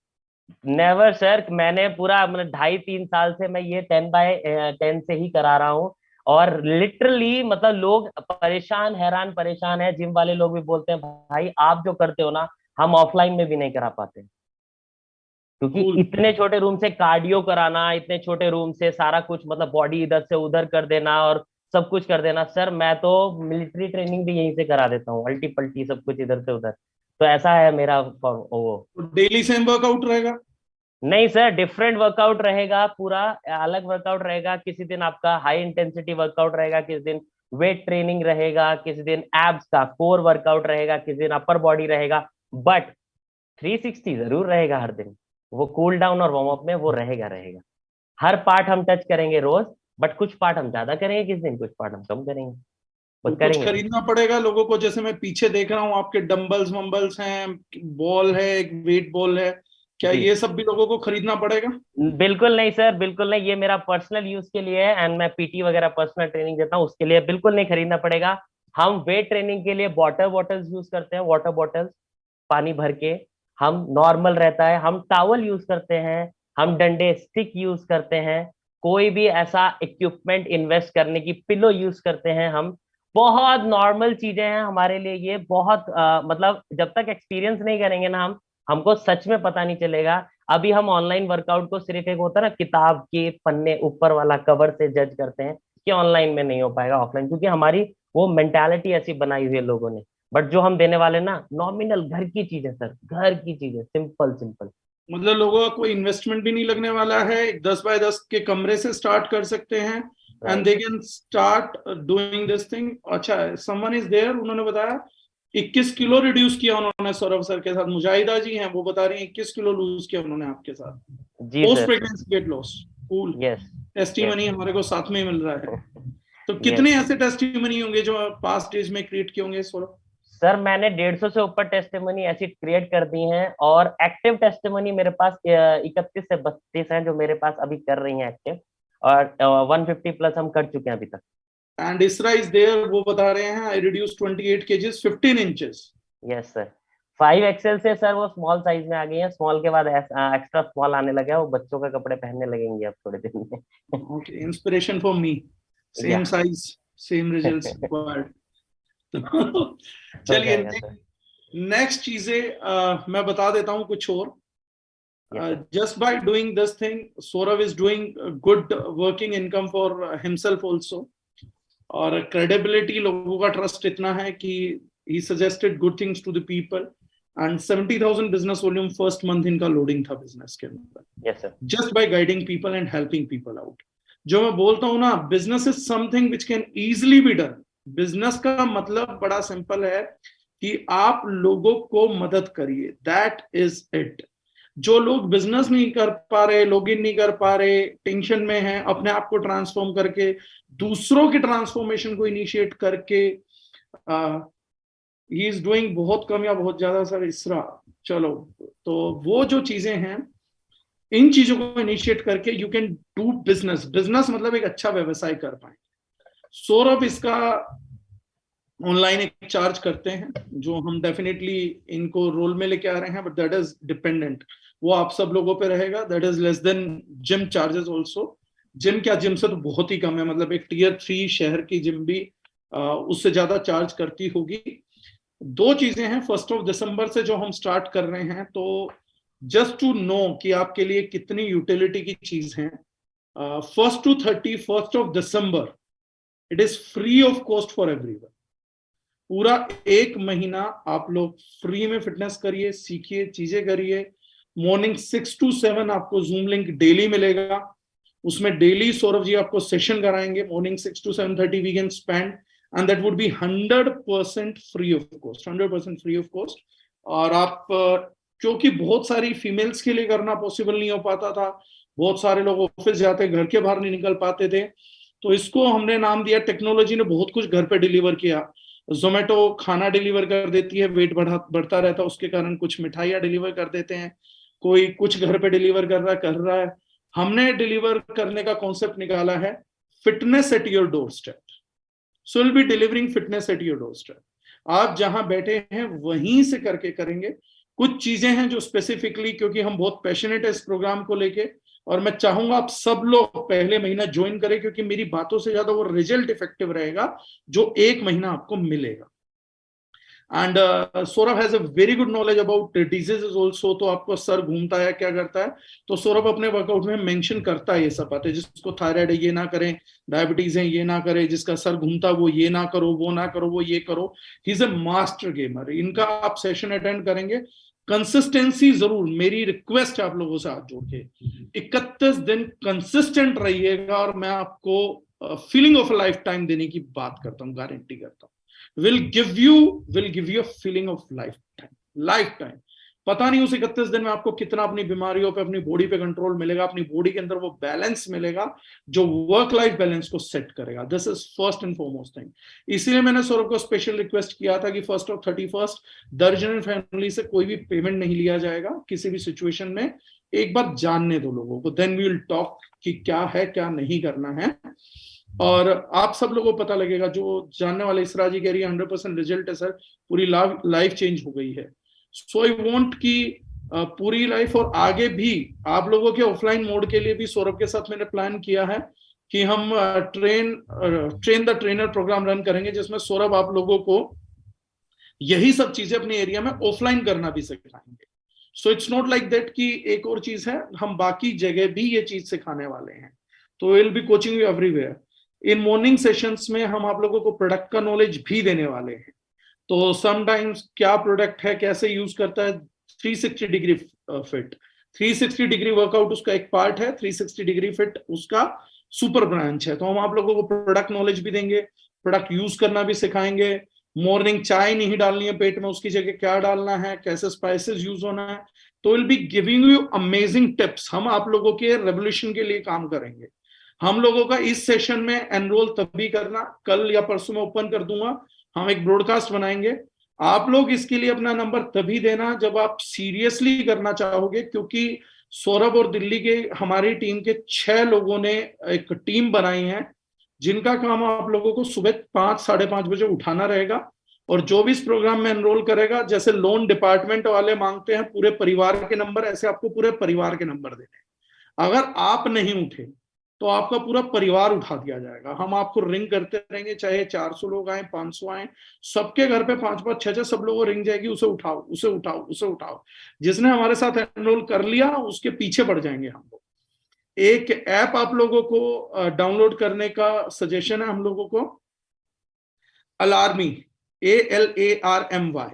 B: Never sir, मैंने पूरा मतलब 2.5-3 साल से मैं ये 10 बाय 10 से ही करा रहा हूँ। और लिटरली मतलब लोग परेशान, हैरान परेशान है, जिम वाले लोग भी बोलते हैं भाई आप जो करते हो ना, हम ऑफलाइन में भी नहीं करा पाते, क्योंकि
A: कूल।
B: इतने छोटे रूम से कार्डियो कराना, इतने छोटे रूम से सारा कुछ मतलब बॉडी इधर से उधर कर देना और सब कुछ कर देना। सर मैं तो मिलिट्री ट्रेनिंग भी यहीं से करा देता हूँ, अल्टी पल्टी सब कुछ इधर से उधर। तो ऐसा है मेरा वो।
A: तो डेली सेम वर्कआउट रहेगा?
B: नहीं सर, डिफरेंट वर्कआउट रहेगा, पूरा अलग वर्कआउट रहेगा। किसी दिन आपका हाई इंटेंसिटी वर्कआउट रहेगा, किसी दिन वेट ट्रेनिंग रहेगा, किसी दिन एब्स का कोर वर्कआउट रहेगा, किसी दिन अपर बॉडी रहेगा, बट 360 जरूर रहेगा हर दिन। वो कूल डाउन और वार्म अप में वो रहेगा रहेगा। हर पार्ट हम टच करेंगे रोज, बट कुछ पार्ट हम ज्यादा करेंगे किस दिन, कुछ पार्ट हम कम करेंगे,
A: तो
B: बट
A: कुछ
B: करेंगे।
A: खरीदना पड़ेगा लोगों को? जैसे मैं पीछे देख रहा हूँ आपके डंबल्स वंबल्स हैं, बॉल है, एक वेट बॉल है, क्या
B: जी
A: ये सब भी लोगों को खरीदना पड़ेगा?
B: बिल्कुल नहीं सर, बिल्कुल नहीं, ये मेरा पर्सनल यूज के लिए है, एंड मैं पीटी वगैरह पर्सनल ट्रेनिंग देता हूँ, उसके लिए बिल्कुल नहीं खरीदना पड़ेगा। हम वेट ट्रेनिंग के लिए वाटर बॉटल्स यूज करते हैं, वाटर बॉटल्स पानी भर के, हम नॉर्मल रहता है, हम टावल यूज करते हैं, हम डंडे स्टिक यूज करते हैं, कोई भी ऐसा इक्विपमेंट इन्वेस्ट करने की पिलो यूज करते हैं हम। बहुत नॉर्मल चीजें हैं हमारे लिए ये, बहुत मतलब जब तक एक्सपीरियंस नहीं करेंगे ना हम, हमको सच में पता नहीं चलेगा। अभी हम ऑनलाइन वर्कआउट को सिर्फ एक होता है ना किताब के पन्ने ऊपर वाला कवर से जज करते हैं कि ऑनलाइन में नहीं हो पाएगा, ऑफलाइन, क्योंकि हमारी वो मेंटालिटी ऐसी बनाई हुई है लोगों ने। बट जो हम देने वाले ना नॉमिनल घर की चीज है सर, घर की चीज है, सिंपल सिंपल।
A: मतलब लोगों का कोई इन्वेस्टमेंट भी नहीं लगने वाला है, 10 बाय 10 के कमरे से स्टार्ट कर सकते हैं and
B: right.
A: They can start doing this thing. अच्छा, समवन इज देयर, उन्होंने बताया 21 किलो रिड्यूस किया उन्होंने सौरभ सर के साथ। मुजाहिदा जी हैं, वो बता रही हैं 21 किलो लूज किया उन्होंने आपके साथ,
B: जी
A: post
B: sir.
A: Pregnancy weight loss. Cool.
B: Yes.
A: Testimony
B: yes.
A: हमारे को साथ में ही मिल रहा है। तो कितने
B: यस
A: ऐसे टेस्टिमनी होंगे जो पास्ट डेज में क्रिएट किए होंगे सौरभ?
B: सर, मैंने 150 से ऊपर टेस्टिमनी ऐसी क्रिएट कर दी हैं, और एक्टिव टेस्टिमनी मेरे पास 31 से 32 हैं जो मेरे पास अभी कर रही हैं एक्टिव, और 150 प्लस हम कर चुके हैं अभी तक।
A: एंड इसरा इज देयर, वो बता रहे हैं आई reduce 28 KGs 15 inches.
B: Yes sir. 5 XL से सर वो स्मॉल साइज में आ गई है, स्मॉल के बाद एक्स्ट्रा स्मॉल आने लगा है, वो बच्चों के कपड़े पहनने लगेंगे अब थोड़े दिन में।
A: Okay, inspiration for me, same
B: या
A: साइज, सेम रिजल्ट्स रिक्वायर्ड।
B: हो
A: चलिए
B: जाएगा सर।
A: नेक्स्ट चीजें मैं बता देता हूँ कुछ और।
B: Yes sir.
A: Just by doing this thing, Saurav is doing a good working income for himself also. और credibility लोगों का trust इतना है कि he suggested good things to the people and 70,000 business volume first month इनका loading था business के अंदर,
B: yes sir.
A: just by guiding people and helping people out. जो मैं बोलता हूँ ना, business is something which can easily be done. business का मतलब बड़ा सिंपल है कि आप लोगों को मदद करिए, that is it. जो लोग बिजनेस नहीं कर पा रहे, लॉगिन नहीं कर पा रहे, टेंशन में हैं, अपने आप को ट्रांसफॉर्म करके दूसरों के ट्रांसफॉर्मेशन को इनिशिएट करके ही इज डूइंग बहुत कम या बहुत ज्यादा सर इसरा। चलो, तो वो जो चीजें हैं, इन चीजों को इनिशिएट करके you can do business. Business मतलब एक अच्छा व्यवसाय कर पाए। सौरभ इसका ऑनलाइन एक चार्ज करते हैं, जो हम डेफिनेटली इनको रोल में लेके आ रहे हैं, बट दैट इज डिपेंडेंट, वो आप सब लोगों पे रहेगा। That is less than gym charges also. Gym क्या, जिम से तो बहुत ही कम है, मतलब एक टियर 3 शहर की जिम भी उससे ज्यादा चार्ज करती होगी। दो चीजें हैं, 1 दिसंबर से जो हम स्टार्ट कर रहे हैं, तो जस्ट टू नो कि आपके लिए कितनी यूटिलिटी की चीज है, 1 to 31 December it is free of cost for everyone. पूरा एक महीना आप लोग फ्री में फिटनेस करिए, सीखिए, चीजें करिए। मॉर्निंग 6 to 7 आपको जूम लिंक डेली मिलेगा, उसमें डेली सौरभ जी आपको सेशन कराएंगे। Morning 6 to 7:30 we can spend and that would be 100% free of cost, 100% free of cost. और आप क्योंकि बहुत सारी फीमेल्स के लिए करना पॉसिबल नहीं हो पाता था, बहुत सारे लोग ऑफिस जाते, घर के बाहर नहीं निकल पाते थे, तो इसको हमने नाम दिया, टेक्नोलॉजी ने बहुत कुछ घर पे डिलीवर किया। जोमेटो खाना डिलीवर कर देती है, वेट बढ़ता रहता है, उसके कारण कुछ मिठाइयाँ डिलीवर कर देते हैं, कोई कुछ घर पे डिलीवर कर रहा है। हमने डिलीवर करने का कॉन्सेप्ट निकाला है, fitness at your door step. So will be delivering fitness at your door step. आप जहां बैठे हैं वहीं से करके करेंगे। कुछ चीजें हैं जो स्पेसिफिकली, क्योंकि हम बहुत पैशनेट है इस प्रोग्राम को लेके, और मैं चाहूंगा आप सब लोग पहले महीना ज्वाइन करें, क्योंकि मेरी बातों से ज्यादा वो रिजल्ट इफेक्टिव रहेगा जो एक महीना आपको मिलेगा। And Saurabh has a very good knowledge about diseases also. तो आपको सर घूमता है, क्या करता है, तो सौरभ अपने वर्कआउट में मेंशन करता है ये सब बातें। जिसको थायराइड है ये ना करें, डायबिटीज है ये ना करें, जिसका सर घूमता है वो ये ना करो, वो ना करो, वो ये करो। ही इज अ मास्टर गेमर। इनका आप सेशन अटेंड करेंगे, कंसिस्टेंसी जरूर, मेरी रिक्वेस्ट है आप लोगों से हाथ जोड़ के, 31 दिन कंसिस्टेंट रहिएगा, और मैं आपको फीलिंग ऑफ लाइफ टाइम देने की बात करता हूँ, गारंटी करता हूँ। will give you a feeling of lifetime। पता नहीं उस 31 दिन में आपको कितना अपनी बीमारियों पे, अपनी बॉडी पे कंट्रोल मिलेगा, अपनी बॉडी के अंदर वो बैलेंस मिलेगा जो वर्क लाइफ बैलेंस को सेट करेगा। This is first and foremost thing. इसीलिए मैंने सौरभ को स्पेशल रिक्वेस्ट किया था कि 1 और 31 दर्जन फैमिली से कोई भी पेमेंट नहीं लिया जाएगा किसी भी सिचुएशन में। एक बार जानने दो लोगों को, देन वी विल टॉक कि क्या है क्या नहीं करना है, और आप सब लोगों को पता लगेगा। जो जानने वाले, इसरा जी कह रही है 100% रिजल्ट है सर, पूरी लाइफ चेंज हो गई है। सो आई वांट कि पूरी लाइफ और आगे भी आप लोगों के ऑफलाइन मोड के लिए भी सौरभ के साथ मैंने प्लान किया है कि हम train the trainer program run करेंगे, जिसमें सौरभ आप लोगों को यही सब चीजें अपने एरिया में ऑफलाइन करना भी सिखाएंगे। So it's not like that कि एक और चीज है, हम बाकी जगह भी ये चीज सिखाने वाले हैं। तो will B coaching you everywhere. In morning sessions में हम आप लोगों को प्रोडक्ट का नॉलेज भी देने वाले हैं। तो समटाइम्स क्या प्रोडक्ट है, कैसे यूज करता है, 360 डिग्री फिट, 360 डिग्री वर्कआउट उसका एक पार्ट है, 360 डिग्री फिट उसका सुपर ब्रांच है। तो हम आप लोगों को प्रोडक्ट नॉलेज भी देंगे, प्रोडक्ट यूज करना भी सिखाएंगे। मॉर्निंग चाय नहीं डालनी है पेट में, उसकी जगह क्या डालना है, कैसे स्पाइसेस यूज होना है। तो will be giving you amazing tips. हम आप लोगों के रेवोल्यूशन के लिए काम करेंगे। हम लोगों का इस सेशन में एनरोल तभी करना, कल या परसों में ओपन कर दूंगा, हम एक ब्रॉडकास्ट बनाएंगे। आप लोग इसके लिए अपना नंबर तभी देना जब आप सीरियसली करना चाहोगे, क्योंकि सौरभ और दिल्ली के हमारी टीम के 6 लोगों ने एक टीम बनाई है, जिनका काम आप लोगों को सुबह 5 साढ़े 5 बजे उठाना रहेगा। और जो भी इस प्रोग्राम में एनरोल करेगा, जैसे लोन डिपार्टमेंट वाले मांगते हैं पूरे परिवार के नंबर, ऐसे आपको पूरे परिवार के नंबर देने। अगर आप नहीं उठे तो आपका पूरा परिवार उठा दिया जाएगा। हम आपको रिंग करते रहेंगे, चाहे 400 लोग आए, 500 आए, सबके घर पे 5-5 6-6 सब लोगों रिंग जाएगी, उसे उठाओ, उसे उठाओ, उसे उठाओ। जिसने हमारे साथ एनरोल कर लिया उसके पीछे पड़ जाएंगे हम लोग। एक ऐप आप लोगों को डाउनलोड करने का सजेशन है हम लोगों को, अलार्मी, ALARMY।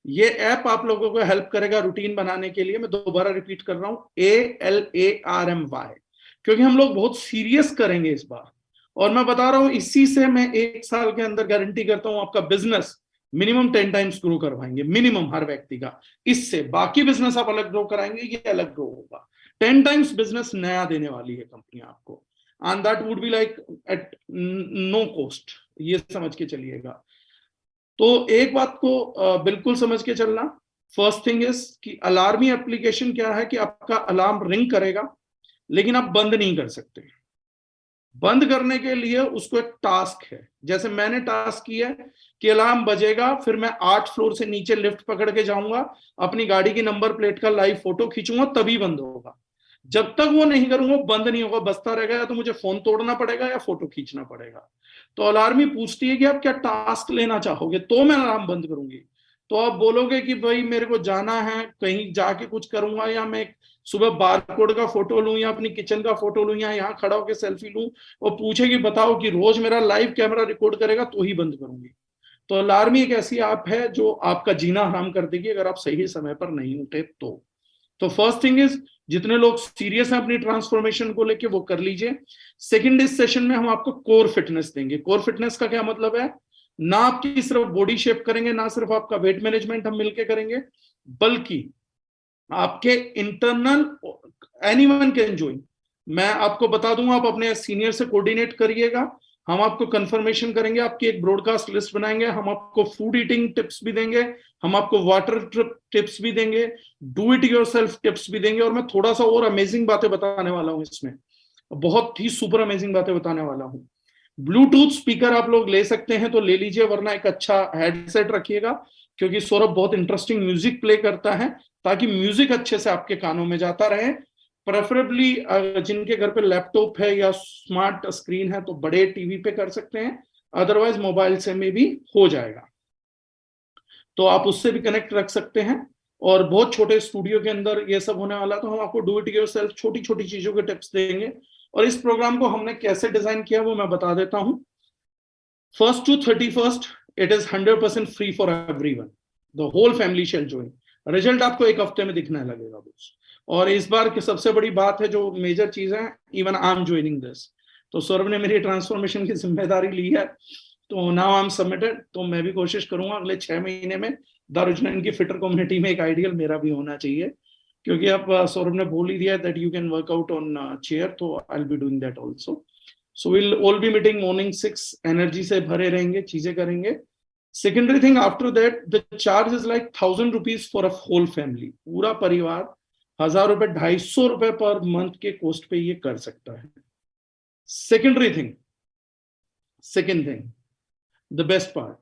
A: ये ऐप आप लोगों को हेल्प करेगा रूटीन बनाने के लिए। मैं दोबारा रिपीट कर रहा हूं, ALARMY, क्योंकि हम लोग बहुत सीरियस करेंगे इस बार। और मैं बता रहा हूं, इसी से मैं 1 साल के अंदर गारंटी करता हूं आपका बिजनेस मिनिमम 10 टाइम्स ग्रो करवाएंगे, मिनिमम हर व्यक्ति का। इससे बाकी बिजनेस आप अलग ग्रो कराएंगे, ये अलग ग्रो होगा। 10 टाइम्स बिजनेस नया देने वाली है कंपनी आपको, and that would be like at no cost, ये समझ के चलिएगा। तो एक बात को बिल्कुल समझ के चलना, फर्स्ट थिंग इज कि अलार्मी एप्लीकेशन क्या है कि आपका अलार्म रिंग करेगा, लेकिन आप बंद नहीं कर सकते। बंद करने के लिए उसको एक टास्क है, जैसे मैंने टास्क किया है कि अलार्म बजेगा, फिर मैं 8 फ्लोर से नीचे लिफ्ट पकड़ के जाऊंगा, अपनी गाड़ी की नंबर प्लेट का लाइव फोटो खींचूंगा, तभी बंद होगा। जब तक वो नहीं करूंगा बंद नहीं होगा, बजता रहेगा, या तो मुझे फोन तोड़ना पड़ेगा या फोटो खींचना पड़ेगा। तो अलार्मी पूछती है कि आप क्या टास्क लेना चाहोगे, तो मैं अलार्म बंद करूंगी। तो आप बोलोगे कि भाई मेरे को जाना है, कहीं जाके कुछ करूंगा, या मैं सुबह बारकोड का फोटो लूं, या अपनी किचन का फोटो लूं, या यहाँ खड़ा होकर सेल्फी लूं, और पूछेगी बताओ कि रोज मेरा लाइव कैमरा रिकॉर्ड करेगा, तो ही बंद करूंगी। तो अलार्मी एक ऐसी ऐप है जो आपका जीना हराम कर देगी अगर आप सही समय पर नहीं उठे तो फर्स्ट थिंग इज, जितने लोग सीरियस हैं अपनी ट्रांसफॉर्मेशन को लेके वो कर लीजिए। सेकंड, इस सेशन में हम आपको कोर फिटनेस देंगे। कोर फिटनेस का क्या मतलब है, ना आपकी सिर्फ बॉडी शेप करेंगे, ना सिर्फ आपका वेट मैनेजमेंट हम मिलके करेंगे, बल्कि आपके इंटरनल, एनीवन कैन ज्वाइन। मैं आपको बता दूंगा, आप अपने सीनियर से कोऑर्डिनेट करिएगा, हम आपको कंफर्मेशन करेंगे, आपकी एक ब्रॉडकास्ट लिस्ट बनाएंगे, हम आपको फूड ईटिंग टिप्स भी देंगे, हम आपको वाटर टिप्स भी देंगे, डू इट योरसेल्फ टिप्स भी देंगे, और मैं थोड़ा सा और अमेजिंग बातें बताने वाला हूं इसमें, बहुत ही सुपर अमेजिंग बातें बताने वाला हूं। ब्लूटूथ स्पीकर आप लोग ले सकते हैं तो ले लीजिए, वरना एक अच्छा हेडसेट रखिएगा, क्योंकि सौरभ बहुत इंटरेस्टिंग म्यूजिक प्ले करता है, ताकि म्यूजिक अच्छे से आपके कानों में जाता रहे। प्रेफरेबली जिनके घर पे लैपटॉप है या स्मार्ट स्क्रीन है तो बड़े टीवी पे कर सकते हैं, अदरवाइज मोबाइल से में भी हो जाएगा, तो आप उससे भी कनेक्ट रख सकते हैं। और बहुत छोटे स्टूडियो के अंदर ये सब होने वाला, तो हम आपको डू इट योरसेल्फ छोटी छोटी चीजों के टिप्स देंगे। और इस प्रोग्राम को हमने कैसे डिजाइन किया वो मैं बता देता हूं। 1st to 31st it is 100% free for everyone, the whole family shall join. Result आपको एक हफ्ते में दिखने लगेगा बस। और इस बार की सबसे बड़ी बात है, जो मेजर चीज है, even I am joining this. तो सौरभ ने मेरी ट्रांसफॉर्मेशन की जिम्मेदारी ली है, तो नाउ आई एम सबमिटेड। तो मैं भी कोशिश करूंगा अगले 6 महीने में दारुजनैन की फिटर कम्युनिटी में एक आइडियल मेरा भी होना चाहिए, क्योंकि अब सौरभ ने बोल ही दिया that you can work out on chair, तो I will be doing that also. So will all be meeting morning 6, energy से भरे रहेंगे, चीजें करेंगे। Secondary thing after that, the charge is like 1000 rupees for a whole family, पूरा परिवार 1000 रुपए, 250 रुपए पर मंथ के कॉस्ट पे ये कर सकता है। Second thing, the best part,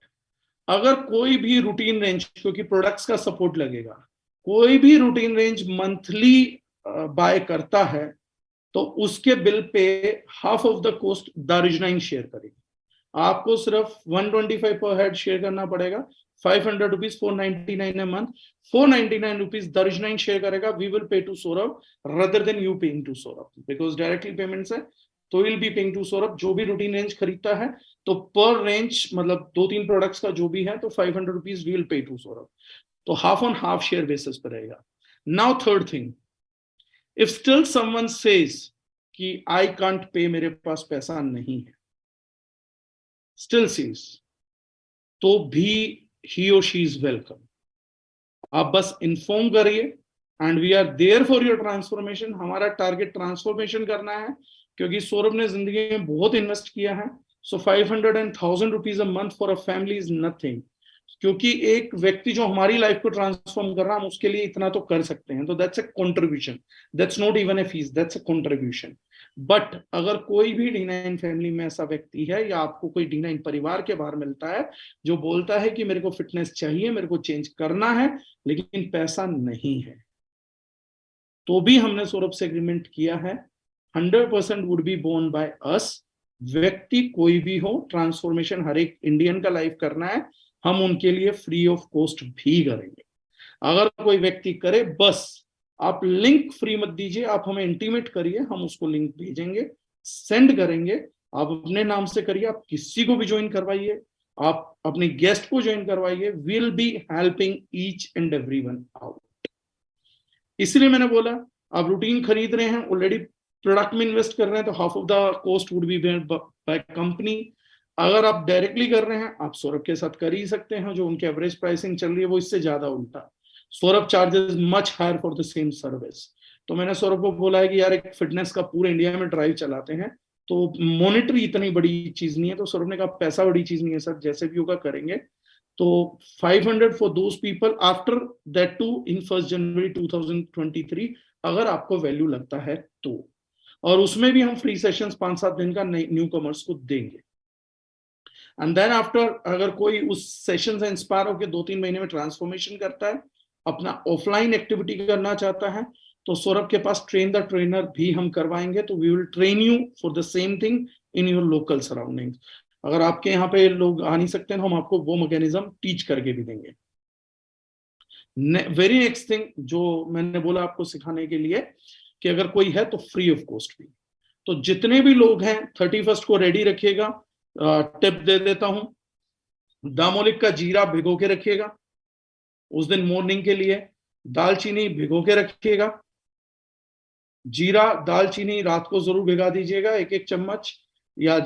A: अगर कोई भी रूटीन रेंज, क्योंकि प्रोडक्ट्स का सपोर्ट लगेगा, कोई भी रूटीन रेंज मंथली बाय करता है, तो उसके बिल पे हाफ ऑफ द कॉस्ट दारुजनाइन शेयर करेगी। आपको सिर्फ 125 पर हेड शेयर करना पड़ेगा, 500 रुपीज, 499 ए मंथ, 499 रुपीज दारुजनाइन शेयर करेगा। We will pay to Saurabh rather than you paying to Saurabh, because directly payments है, तो will be paying to Saurabh. जो भी रूटीन रेंज खरीदता है, तो पर रेंज मतलब 2-3 प्रोडक्ट्स का जो भी है, तो 500 rupees we will pay to Saurabh. तो half on half share basis पर रहेगा। Now third thing, if still someone says कि आई कांट पे, मेरे पास पैसा नहीं है, स्टिल सीज, तो भी ही और शी इज वेलकम। आप बस इन्फॉर्म करिए, and we are there for your transformation. हमारा टारगेट ट्रांसफॉर्मेशन करना है, क्योंकि सौरभ ने जिंदगी में बहुत इन्वेस्ट किया है। सो 500 and 1000 rupees a month for a family is nothing, क्योंकि एक व्यक्ति जो हमारी लाइफ को ट्रांसफॉर्म कर रहा है, हम उसके लिए इतना तो कर सकते हैं, तो that's a contribution, that's not even a fees, that's a contribution. But अगर कोई भी D9 फैमिली में ऐसा व्यक्ति है, या आपको कोई D9 परिवार के बाहर मिलता है जो बोलता है कि मेरे को फिटनेस चाहिए, मेरे को चेंज करना है, लेकिन पैसा नहीं है, तो भी हमने सौरभ से एग्रीमेंट किया है, 100% would be borne by us. व्यक्ति कोई भी हो, ट्रांसफॉर्मेशन हर एक इंडियन का लाइफ करना है, हम उनके लिए फ्री ऑफ कॉस्ट भी करेंगे। अगर कोई व्यक्ति करे, बस आप लिंक फ्री मत दीजिए, आप हमें इंटीमेट करिए, हम उसको लिंक भेजेंगे, सेंड करेंगे, आप अपने नाम से करिए, आप किसी को भी ज्वाइन करवाइए, आप अपने गेस्ट को ज्वाइन करवाइए, will be helping each and everyone out. इसलिए मैंने बोला, आप रूटीन खरीद रहे हैं, ऑलरेडी प्रोडक्ट में इन्वेस्ट कर रहे हैं, तो half of the cost would be bear by company. अगर आप डायरेक्टली कर रहे हैं, आप सौरभ के साथ कर ही सकते हैं, जो उनकी एवरेज प्राइसिंग चल रही है वो इससे ज्यादा उल्टा। Saurabh charges much higher for the same service. तो मैंने सौरभ को बोला है कि यार एक फिटनेस का पूरे इंडिया में ड्राइव चलाते हैं, तो मॉनिटरी इतनी बड़ी चीज नहीं है। तो सौरभ ने कहा पैसा बड़ी चीज नहीं है सर, जैसे भी होगा करेंगे। तो 500 for those people, after that two in 1 जनवरी 2023, अगर आपको वैल्यू लगता है तो। और उसमें भी हम फ्री सेशंस 5-7 दिन का न्यू कमर्स को देंगे। एंड देन आफ्टर, अगर कोई उस सेशन से इंस्पायर होकर 2-3 महीने में ट्रांसफॉर्मेशन करता है, अपना ऑफलाइन एक्टिविटी करना चाहता है, तो सौरभ के पास ट्रेन द ट्रेनर भी हम करवाएंगे। तो we will train you for the same thing in your local surroundings. अगर आपके यहाँ पे लोग आ नहीं सकते हैं, हम आपको वो मैकेनिज्म टीच करके भी देंगे। वेरी नेक्स्ट थिंग जो मैंने बोला आपको सिखाने के लिए, कि अगर कोई है तो फ्री ऑफ कॉस्ट भी। तो जितने भी लोग हैं 31 को रेडी रखिएगा। टिप दे देता हूं, दामोलिक का जीरा भिगो के रखिएगा उस दिन मॉर्निंग के लिए, दालचीनी भिगो के रखिएगा। जीरा दालचीनी रात को जरूर भिगा दीजिएगा, 1-1 चम्मच, या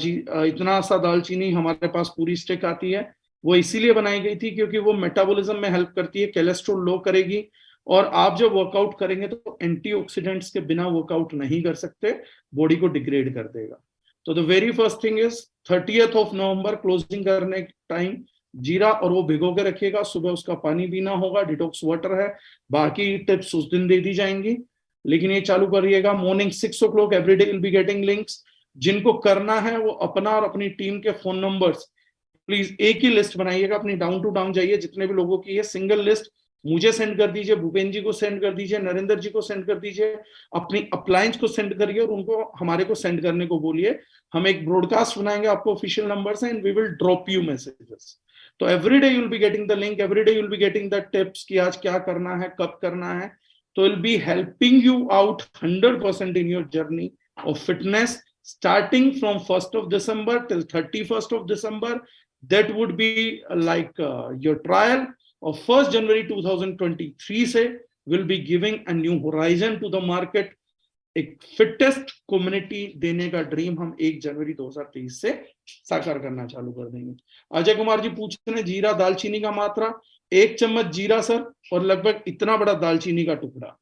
A: इतना सा दालचीनी हमारे पास पूरी स्टिक आती है। वो इसीलिए बनाई गई थी क्योंकि वो मेटाबॉलिज्म में हेल्प करती है, कोलेस्ट्रॉल लो करेगी। और आप जब वर्कआउट करेंगे तो एंटीऑक्सीडेंट्स के बिना वर्कआउट नहीं कर सकते, बॉडी को डिग्रेड कर देगा। तो the very first thing is 30th of November closing करने टाइम जीरा और वो भिगो के रखिएगा। सुबह उसका पानी पीना होगा, डिटॉक्स वाटर है। बाकी टिप्स उस दिन दे दी जाएंगी, लेकिन ये चालू करिएगा। Morning 6 o'clock everyday will be getting links. जिनको करना है वो अपना और अपनी टीम के फोन नंबर्स, प्लीज एक ही लिस्ट बनाइएगा, अपनी डाउन टू डाउन जाइए, जितने भी लोगों की है सिंगल लिस्ट मुझे सेंड कर दीजिए, भूपेंद्र जी को सेंड कर दीजिए, नरेंद्र जी को सेंड कर दीजिए, अपनी अप्लायंस को सेंड करिए और उनको हमारे को सेंड करने को बोलिए। हम एक ब्रॉडकास्ट बनाएंगे आपको ऑफिशियल नंबर से, and we will drop you messages. तो every day you will be getting the link, every day you will be getting the tips कि आज क्या करना है, कब करना है। तो will be helping you out 100% in your journey of fitness, starting from 1st of December till 31st of December. That would be like your trial. Of 1st January 2023 से will be giving a new horizon to the market. एक फिटेस्ट कम्युनिटी देने का ड्रीम हम 1 जनवरी 2023 से साकार करना चालू कर देंगे। अजय कुमार जी पूछ रहे हैं जीरा दालचीनी का मात्रा, 1 चम्मच जीरा सर, और लगभग इतना बड़ा दालचीनी का टुकड़ा।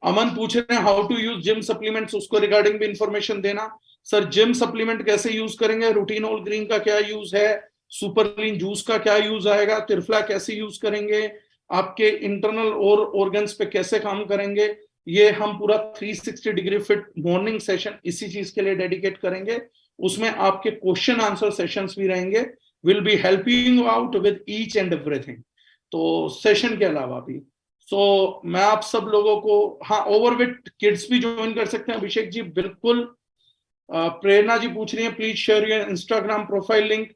A: अमन पूछ रहे हैं how to use gym supplements, उसको रिगार्डिंग भी इंफॉर्मेशन देना। सर जिम सप्लीमेंट कैसे यूज करेंगे, रूटीन ऑल ग्रीन का क्या यूज है, सुपरलीन जूस का क्या यूज आएगा, त्रिफला कैसे यूज करेंगे, आपके इंटरनल और ऑर्गन्स पे कैसे काम करेंगे, ये हम पूरा 360 डिग्री फिट मॉर्निंग सेशन इसी चीज के लिए डेडिकेट करेंगे। उसमें आपके क्वेश्चन आंसर सेशंस भी रहेंगे, will be helping you out with each and everything. तो सेशन के अलावा भी मैं आप सब लोगों को, हाँ ओवरवेट किड्स भी ज्वाइन कर सकते हैं। अभिषेक जी बिल्कुल। प्रेरणा जी पूछ रही हैं please share your Instagram profile link.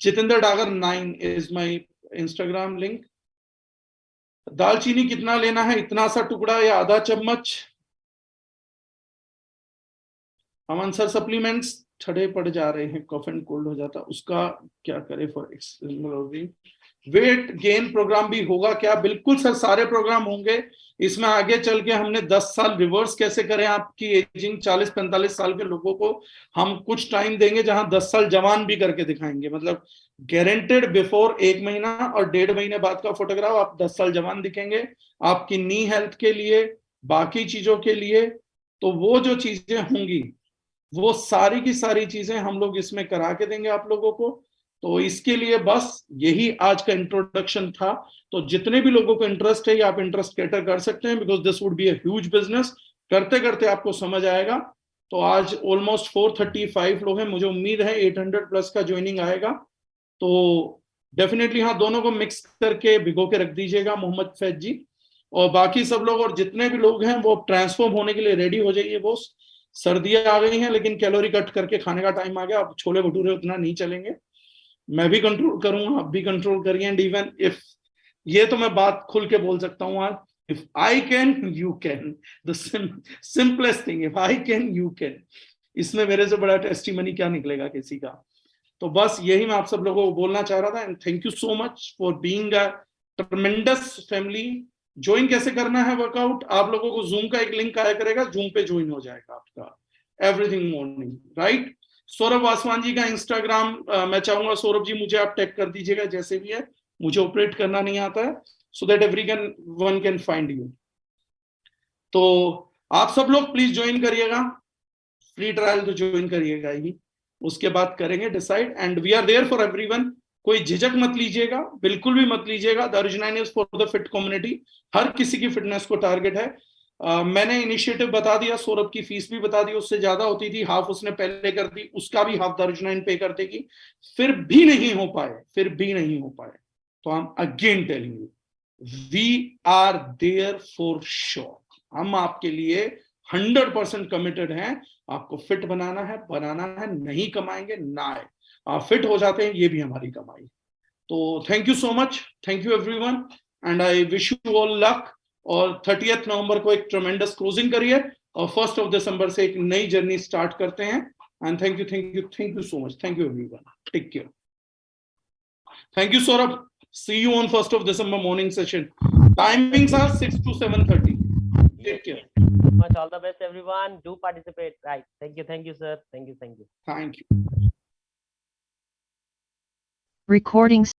A: Jitendra Dagar 9 is my Instagram link. दालचीनी कितना लेना है, इतना सा टुकड़ा या आधा चम्मच। अमन सर सप्लीमेंट्स ठंडे पड़ जा रहे हैं, कफ एंड कोल्ड हो जाता, उसका क्या करें फॉर वेट गेन प्रोग्राम भी होगा क्या? बिल्कुल सर, सारे प्रोग्राम होंगे। इसमें आगे चल के हमने 10 साल रिवर्स कैसे करें आपकी एजिंग, 40-45 साल के लोगों को हम कुछ टाइम देंगे जहां 10 साल जवान भी करके दिखाएंगे। मतलब गारंटेड बिफोर 1 महीना और 1.5 महीने बाद का फोटोग्राफ आप 10 साल जवान दिखेंगे, आपकी नी हेल्थ के लिए, बाकी चीजों के लिए। तो वो जो चीजें होंगी वो सारी की सारी चीजें हम लोग इसमें करा के देंगे आप लोगों को। तो इसके लिए बस यही आज का इंट्रोडक्शन था। तो जितने भी लोगों को इंटरेस्ट है, आप इंटरेस्ट कैटर कर सकते हैं, because this would be a huge business. करते करते आपको समझ आएगा। तो आज ऑलमोस्ट 435 लोग हैं, मुझे उम्मीद है 800 प्लस का ज्वाइनिंग आएगा। तो डेफिनेटली हाँ, दोनों को मिक्स करके भिगो के रख दीजिएगा मोहम्मद फैज जी। और बाकी सब लोग और जितने भी लोग हैं वो ट्रांसफॉर्म होने के लिए रेडी हो जाइए बॉस। सर्दियां आ गई हैं लेकिन कैलोरी कट करके खाने का टाइम आ गया। अब छोले भटूरे उतना नहीं चलेंगे, मैं भी कंट्रोल करूंगा, आप भी कंट्रोल करिए। एंड इवन इफ, ये तो मैं बात खुल के बोल सकता हूँ आज, if I can you can, the simplest thing, if I can you can. इसमें मेरे से बड़ा टेस्टिमनी क्या निकलेगा किसी का। तो बस यही मैं आप सब लोगों को बोलना चाह रहा था। And thank you so much for being a tremendous family. Join कैसे करना है वर्कआउट, आप लोगों को जूम का एक लिंक आया करेगा, जूम पे ज्वाइन हो जाएगा आपका एवरीथिंग मॉर्निंग, राइट। सौरभ वासवान जी का इंस्टाग्राम मैं चाहूंगा सौरभ जी मुझे आप टैग कर दीजिएगा, जैसे भी है, मुझे ऑपरेट करना नहीं आता है, so that everyone can find you. तो आप सब लोग प्लीज ज्वाइन करिएगा, फ्री ट्रायल तो ज्वाइन करिएगा ही, उसके बाद करेंगे decide. And we are there for everyone, कोई झिझक मत लीजिएगा, बिल्कुल भी मत लीजिएगा। द अर्जुनाइन is for the fit community, हर किसी की फिटनेस को टारगेट है। मैंने इनिशिएटिव बता दिया, सौरभ की फीस भी बता दी, उससे ज्यादा होती थी, हाफ उसने पहले कर दी, उसका भी हाफ द अर्जुनाइन पे कर देगी। फिर भी नहीं हो पाए, तो I am again telling you, we are there for sure. हम आपके लिए 100% कमिटेड हैं। आपको फिट बनाना है, नहीं कमाएंगे ना आए, आप फिट हो जाते हैं, ये भी हमारी कमाई। तो thank you so much, thank you everyone, and I wish you all luck. और 30 नवंबर को एक ट्रेमेंडस क्लोजिंग करिए और 1 दिसंबर से एक नई जर्नी स्टार्ट करते हैं। And thank you so much, thank you everyone, take care. Thank you Saurabh, see you on 1 December morning session. Timings are 6 to 7:30. Take care.
B: Much all the best everyone, do participate, right? Thank you sir, thank you.
A: Thank you.
C: Recording